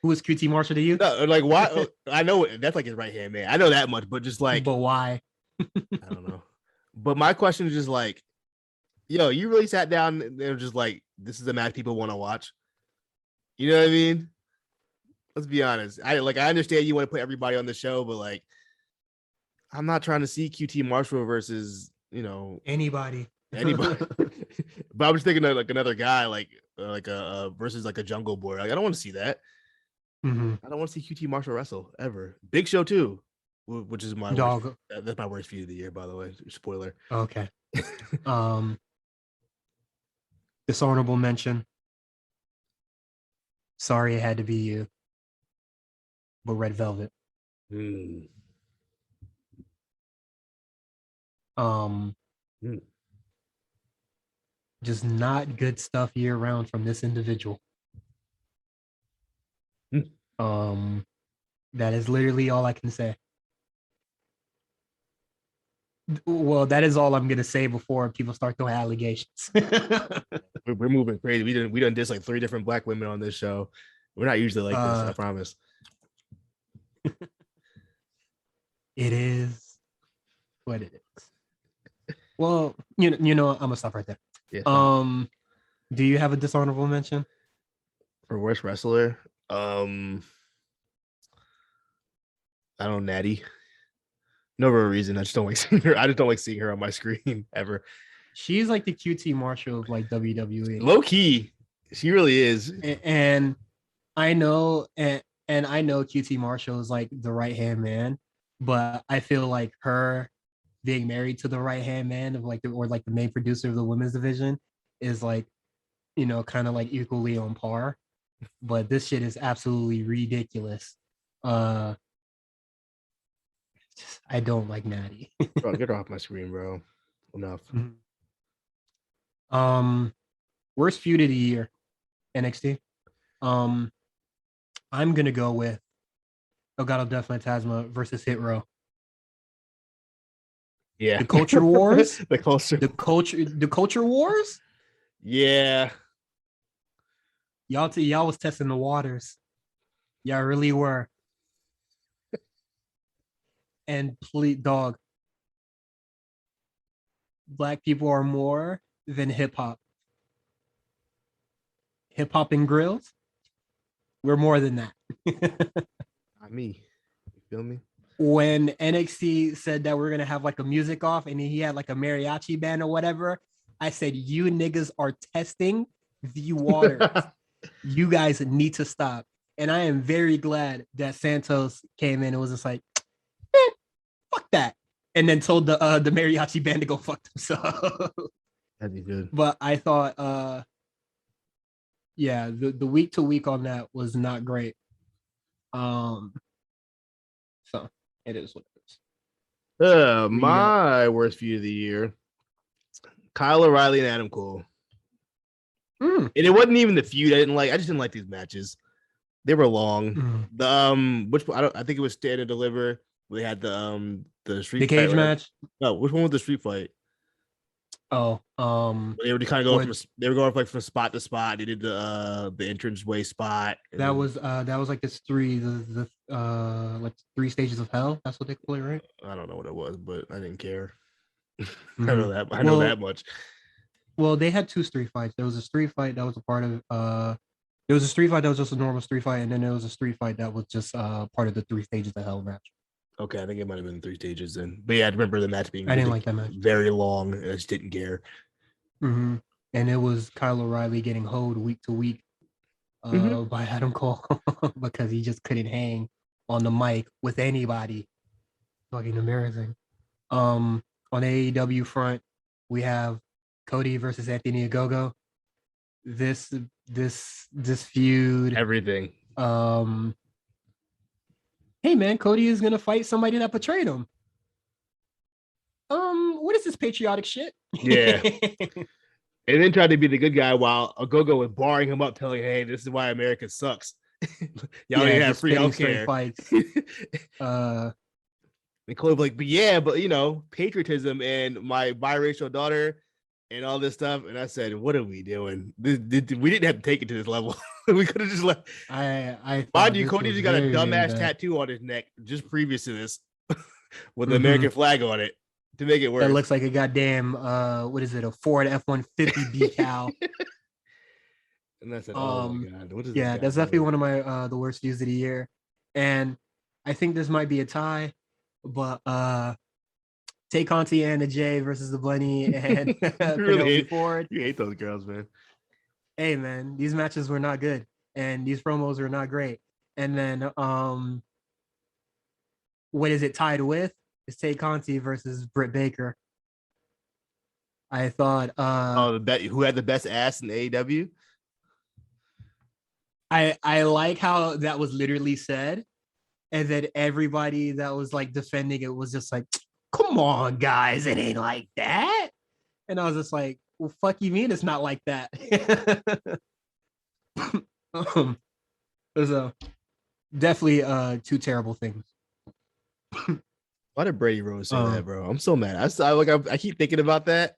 who is QT Marshall to you? No, like, why? I know that's like his right hand man. I know that much, but just like, but why? I don't know. But my question is just like, yo, you really sat down and they're just like, this is the match people want to watch. You know what I mean? Let's be honest. I understand you want to put everybody on the show, but like, I'm not trying to see QT Marshall versus Anybody. anybody. But I was thinking of like another guy, like a versus like a Jungle Boy. Like, I don't want to see that. Mm-hmm. I don't want to see QT Marshall wrestle ever. Big Show too, which is my Dog. worst. That's my worst feud of the year, by the way. Spoiler. Okay. Dishonorable mention. Sorry it had to be you. But Red Velvet. Mm. Just not good stuff year round from this individual. That is literally all I can say. Well, that is all I'm gonna say before people start throwing allegations. We're moving crazy. We done diss like 3 different black women on this show. We're not usually like this, I promise. It is what it is. Well, you know, I'm gonna stop right there. Yeah. Do you have a dishonorable mention for worst wrestler? I don't know, Natty. No real reason. I just don't like seeing her. I just don't like seeing her on my screen ever. She's like the QT Marshall of like WWE. Low key, she really is. And I know, and I know QT Marshall is like the right hand man, but I feel like her being married to the right hand man of like the main producer of the women's division is like, you know, kind of like equally on par. But this shit is absolutely ridiculous. I don't like Natty. Bro, get her off my screen, bro. Enough. Worst feud of the year, NXT. I'm gonna go with Elgato Death Fantasma versus Hit Row. Yeah. The culture wars. the culture wars. Yeah. Y'all was testing the waters. Y'all really were. And please, dog. Black people are more than hip hop. Hip hop and grills. We're more than that. Not me. You feel me? When NXT said that we're gonna have like a music off and he had like a mariachi band or whatever, I said, you niggas are testing the waters. You guys need to stop. And I am very glad that Santos came in and was just like, fuck that. And then told the mariachi band to go fuck themselves. That'd be good. But I thought yeah, the week to week on that was not great. So it is what it is. My worst feud of the year. Kyle O'Reilly and Adam Cole. And it wasn't even the feud. I just didn't like these matches. They were long. The I think it was Stand and Deliver. We had the street cage fight, match. No, which one was the street fight? Oh, they were kind of going they were going like from spot to spot. They did the entranceway spot. That was like this the like 3 stages of hell. That's what they call it, right? I don't know what it was, but I didn't care. I know that. I know that much. Well, they had 2 street fights. There was a street fight that was a part of there was a street fight that was just a normal street fight, and then there was a street fight that was just part of the 3 stages of hell match. Okay, I think it might have been 3 stages then. But yeah, I remember the match being I didn't like that match. Very long. I just didn't care. And it was Kyle O'Reilly getting hoed week to week by Adam Cole because he just couldn't hang on the mic with anybody. Fucking embarrassing. On the AEW front, we have Cody versus Anthony Ogogo. This feud. Everything. Hey man, Cody is gonna fight somebody that betrayed him. What is this patriotic shit? Yeah. And then tried to be the good guy while Ogogo was barring him up, telling, "Hey, this is why America sucks. Y'all didn't have free healthcare." And Cole was like, but you know, patriotism and my biracial daughter and all this stuff. And I said, "What are we doing? We didn't have to take it to this level. We could have just left." Mind you, Cody just got a dumbass tattoo on his neck just previous to this with the American flag on it. to make it worse. That looks like a goddamn what is it? A Ford F-150 decal. And I said, "Oh my god, what is Yeah, this guy that's definitely doing?" one of my the worst views of the year, and I think this might be a tie, but Tay Conti and the J versus the Bunny and Penelope Ford. You hate those girls, man. Hey man, these matches were not good, and these promos were not great. And then what is it tied with? It's Tay Conti versus Britt Baker. I thought Oh, the bet who had the best ass in AEW? I like how that was literally said, and then everybody that was like defending it was just like, "Come on, guys, it ain't like that." And I was just like, "Well, fuck you mean it's not like that?" So definitely two terrible things. Why did Brady Rose say that, bro? I'm so mad. I keep thinking about that.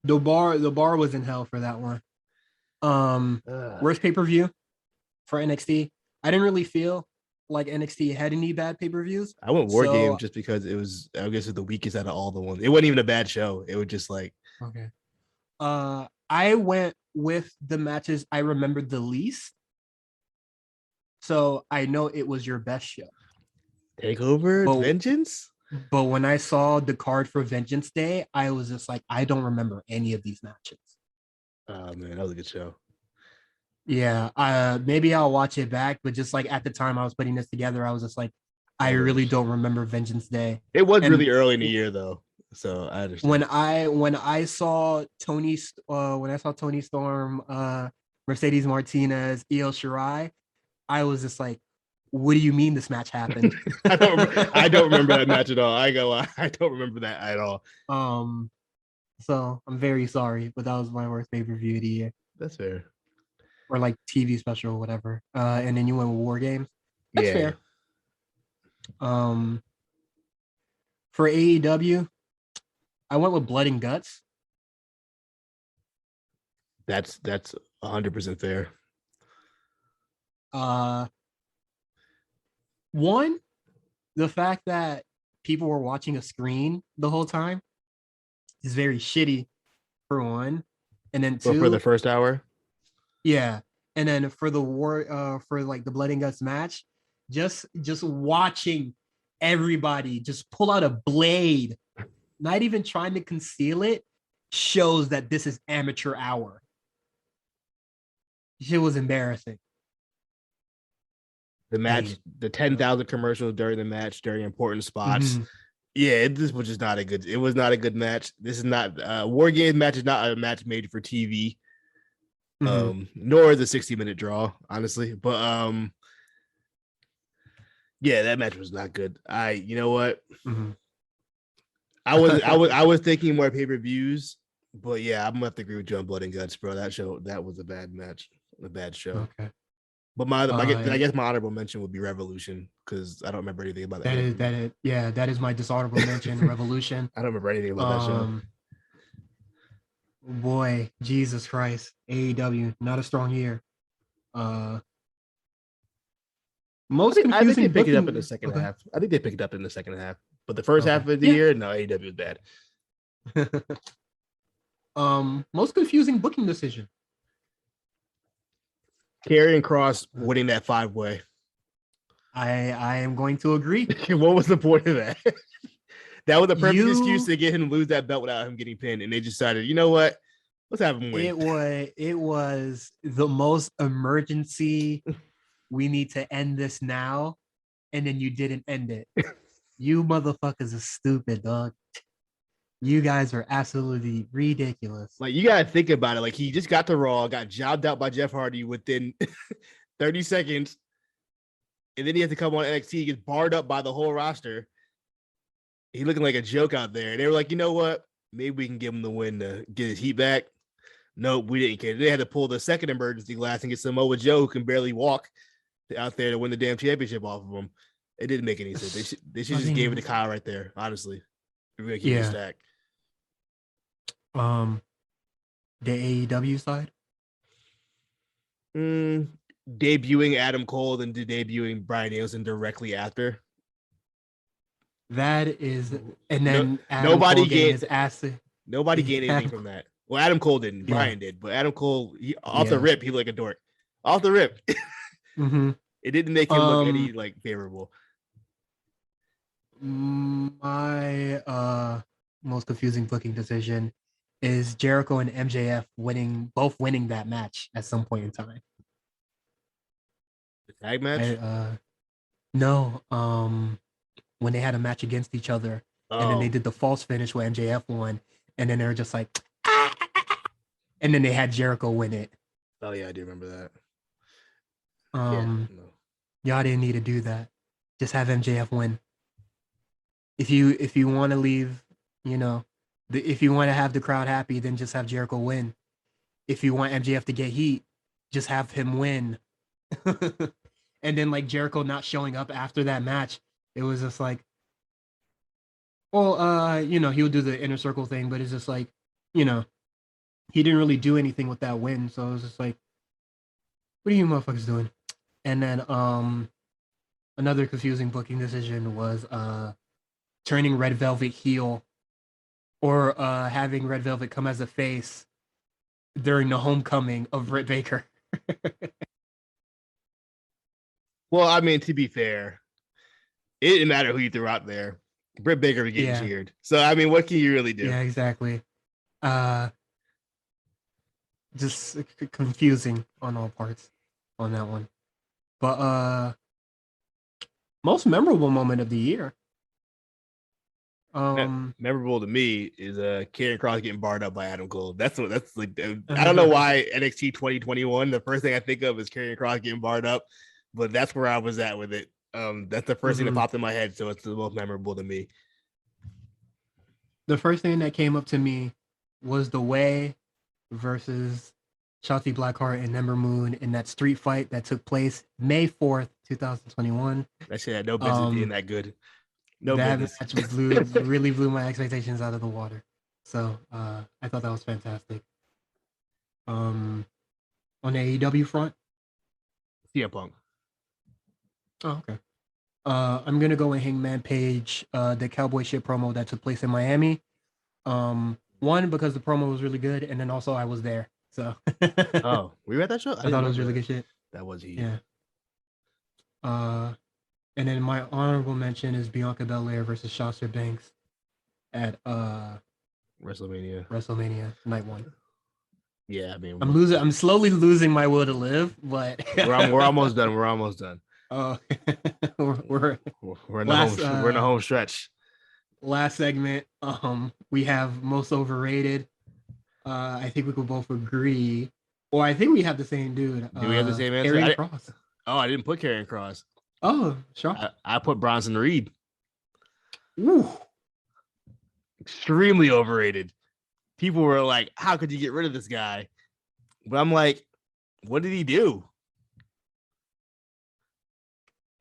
The bar was in hell for that one. Worst pay-per-view for NXT. I didn't really feel like NXT had any bad pay-per-views. I went War Game just because it was, I guess, the weakest out of all the ones. It wasn't even a bad show. It was just like, okay. I went with the matches I remembered the least. So I know it was your best show. Takeover Vengeance? But when I saw the card for Vengeance Day, I was just like, I don't remember any of these matches. Oh man, that was a good show. Yeah, maybe I'll watch it back, but just like at the time I was putting this together, I was just like, I really don't remember Vengeance Day. It was really early in the year though, so I understand. When I saw Tony Storm, Mercedes Martinez, Io Shirai, I was just like, what do you mean this match happened? I don't remember that match at all. I don't remember that at all. So I'm very sorry, but that was my worst pay-per-view of the year. That's fair. Or like TV special or whatever. And then you went with War Games. That's fair. For AEW, I went with Blood and Guts. That's 100% fair. One, the fact that people were watching a screen the whole time is very shitty, for one. And then two, for the first hour. Yeah. And then for the for like the Blood and Guts match, just watching everybody just pull out a blade, not even trying to conceal it, shows that this is amateur hour. Shit was embarrassing. The match, the 10,000 commercials during the match, during important spots. Mm-hmm. Yeah, this was just not a good. It was not a good match. This is not War Games match is not a match made for TV. Nor the 60-minute draw, honestly. But yeah, that match was not good. You know what? Mm-hmm. I was thinking more pay-per-views, but yeah, I'm gonna have to agree with you on Blood and Guts, bro. That was a bad match, a bad show. Okay. But I guess my honorable mention would be Revolution, because I don't remember anything about that. That is my dishonorable mention, Revolution. I don't remember anything about that show. Boy, Jesus Christ, AEW, not a strong year. Most confusing. I think they picked it up in the second half. I think they picked it up in the second half, but the first half of the year, no, AEW was bad. Most confusing booking decision. Karrion Kross winning that 5-way. I am going to agree. What was the point of that? That was the perfect excuse to get him to lose that belt without him getting pinned, and they decided, you know what? Let's have him win. It was the most emergency. We need to end this now, and then you didn't end it. You motherfuckers are stupid, dog. You guys are absolutely ridiculous. Like, you gotta think about it. Like, he just got to Raw, got jobbed out by Jeff Hardy within 30 seconds, and then he has to come on NXT. He gets barred up by the whole roster. He's looking like a joke out there. And they were like, you know what? Maybe we can give him the win to get his heat back. Nope, we didn't care. They had to pull the second emergency glass and get Samoa Joe, who can barely walk, out there to win the damn championship off of him. It didn't make any sense. They should just gave it to Kyle right there, honestly. Really keep it stacked. The AEW side? Debuting Adam Cole and debuting Bryan Danielson directly after. That is, and No, then Adam nobody Cole getting get his ass. nobody gained anything Adam, from that. Well, Adam Cole didn't. yeah, Brian did, but Adam Cole off the yeah. rip, he looked like a dork. Off the rip, Mm-hmm. it didn't make him look any like favorable. My most confusing booking decision is Jericho and MJF both winning that match at some point in time. The tag I match. no, when they had a match against each other, and then they Oh, did the false finish where MJF won, and then they were just like, ah, and then they had Jericho win it. oh yeah, I do remember that. Yeah, Um, no. y'all didn't need to do that. Just have MJF win. If you want to leave, you know, if you want to have the crowd happy, then just have Jericho win. If you want MJF to get heat, just have him win. And then like Jericho not showing up after that match, it was just like, well, he'll do the inner circle thing, but it's just like, you know, he didn't really do anything with that win. So it was just like, what are you motherfuckers doing? And then another confusing booking decision was turning Red Velvet heel or having Red Velvet come as a face during the homecoming of Britt Baker. Well, I mean, to be fair, it didn't matter who you threw out there. Britt Baker was getting cheered. So I mean, what can you really do? Yeah, exactly. Just confusing on all parts on that one. But most memorable moment of the year. Memorable to me is Karrion Kross getting barred up by Adam Cole. That's like I don't know why NXT 2021. The first thing I think of is Karrion Kross getting barred up, but that's where I was at with it. That's the 1st thing that popped in my head, so it's the most memorable to me. The first thing that came up to me was the Way versus Shotzi Blackheart and Ember Moon in that street fight that took place May 4th, 2021. That shit had no business being that good. No that business. match really blew my expectations out of the water. So I thought that was fantastic. On the AEW front, CM Punk. Oh, okay. I'm gonna go with Hangman Page, the cowboy shit promo that took place in Miami. One because the promo was really good, and then also I was there, so. Oh, were you at that show? I thought it was really good shit. That was he. Yeah. And then my honorable mention is Bianca Belair versus Sasha Banks at WrestleMania Night 1. Yeah, I mean, I'm slowly losing my will to live, but we're almost done. We're almost done. Oh, we're in the home stretch. Last segment. We have most overrated. I think we could both agree, or I think we have the same dude. Do we have the same answer? Karrion Kross. Oh, I didn't put Karrion Kross. Oh, sure. I put Bronson Reed. Ooh. Extremely overrated. People were like, how could you get rid of this guy? But I'm like, what did he do?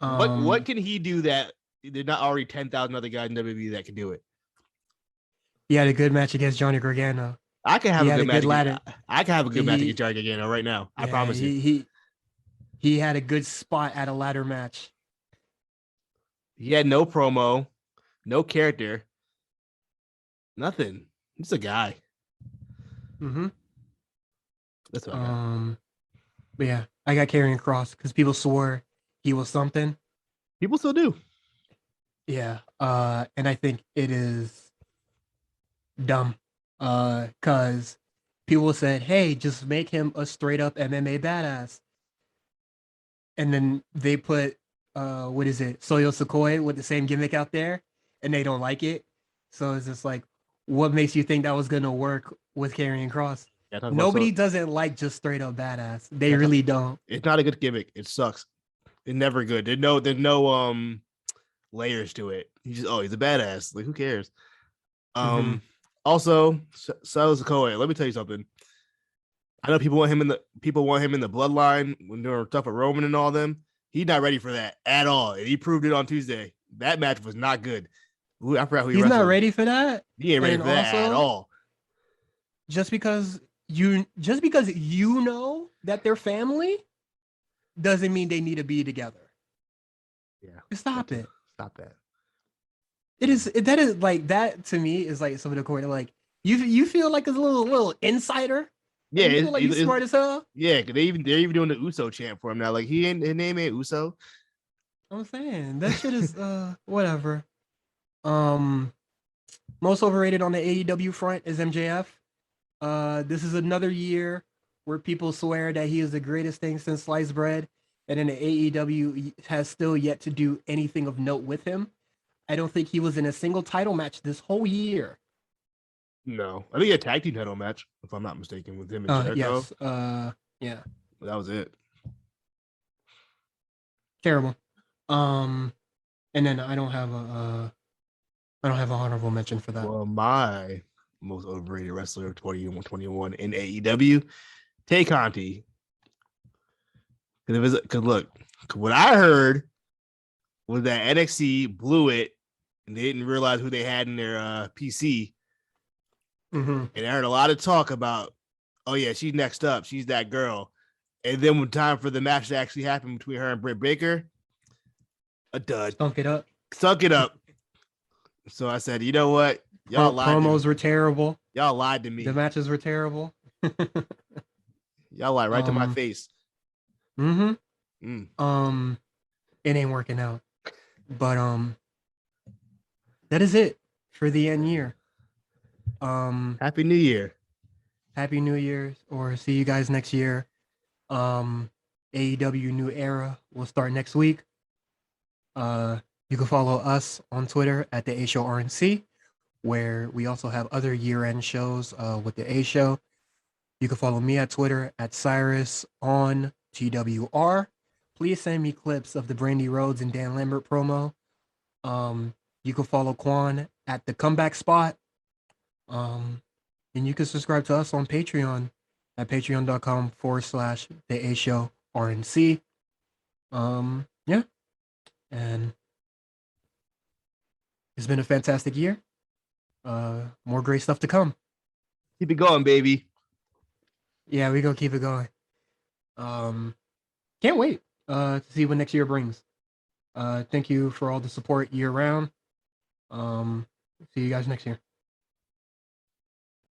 What can he do that there's not already 10,000 other guys in WWE that can do it? He had a good match against Johnny Gargano. I can have a good match. I can have a good match against Johnny Gargano right now. I promise you. He had a good spot at a ladder match. He had no promo, no character, nothing. He's a guy. Mm-hmm. That's what I got. But yeah, I got Karrion Kross because people swore he was something. People still do. Yeah. And I think it is dumb. Because people said, hey, just make him a straight up MMA badass. And then they put Soyo Sikoa with the same gimmick out there, and they don't like it. So it's just like, what makes you think that was gonna work with Karrion Kross? Nobody doesn't like just straight up badass. They really don't. It's not a good gimmick. It sucks. It's never good. There's no layers to it. He's a badass. Like, who cares? Also, Soyo Sikoa, let me tell you something. I know people want him in the bloodline when they were tough at Roman and all them. He's not ready for that at all. And he proved it on Tuesday. That match was not good. I forgot who he's not ready for that. He ain't ready for that at all. Just because you know that they're family doesn't mean they need to be together. Yeah. Stop it. Stop that. That is like that to me is like some of the core like you feel like a little insider. Yeah, Like you feel like you smart as hell. yeah. Cause they're even doing the Uso chant for him now. Like his name ain't Uso. I'm saying that shit is whatever. Um, most overrated on the AEW front is MJF. This is another year where people swear that he is the greatest thing since sliced bread, and then the AEW has still yet to do anything of note with him. I don't think he was in a single title match this whole year. No, I think he had a tag team title match, if I'm not mistaken, with him and Jericho. Yes. Yeah. That was it. Terrible. Um, and then I don't have a honorable mention for that. Well, my most overrated wrestler of 2021 in AEW, Tay Conti. Because look, what I heard was that NXT blew it and they didn't realize who they had in their PC. Mm-hmm. And I heard a lot of talk about, oh yeah, she's next up, she's that girl. And then when time for the match to actually happen between her and Britt Baker, a dud. Stunk it up. Sunk it up. So I said, you know what? Y'all lied. Promos were terrible. Y'all lied to me. The matches were terrible. Y'all lied right to my face. Mm-hmm. It ain't working out. But that is it for the end year. Happy New Year. Happy New Year's, or see you guys next year. AEW New Era will start next week. You can follow us on Twitter at the A Show RNC, where we also have other year-end shows with the A Show. You can follow me at Twitter at Cyrus on TWR. Please send me clips of the Brandy Rhodes and Dan Lambert promo. You can follow Quan at the Comeback Spot. And you can subscribe to us on Patreon at patreon.com/the A Show RNC. Yeah. And it's been a fantastic year. More great stuff to come. Keep it going, baby. Yeah, we gonna keep it going. Can't wait to see what next year brings. Thank you for all the support year round. See you guys next year.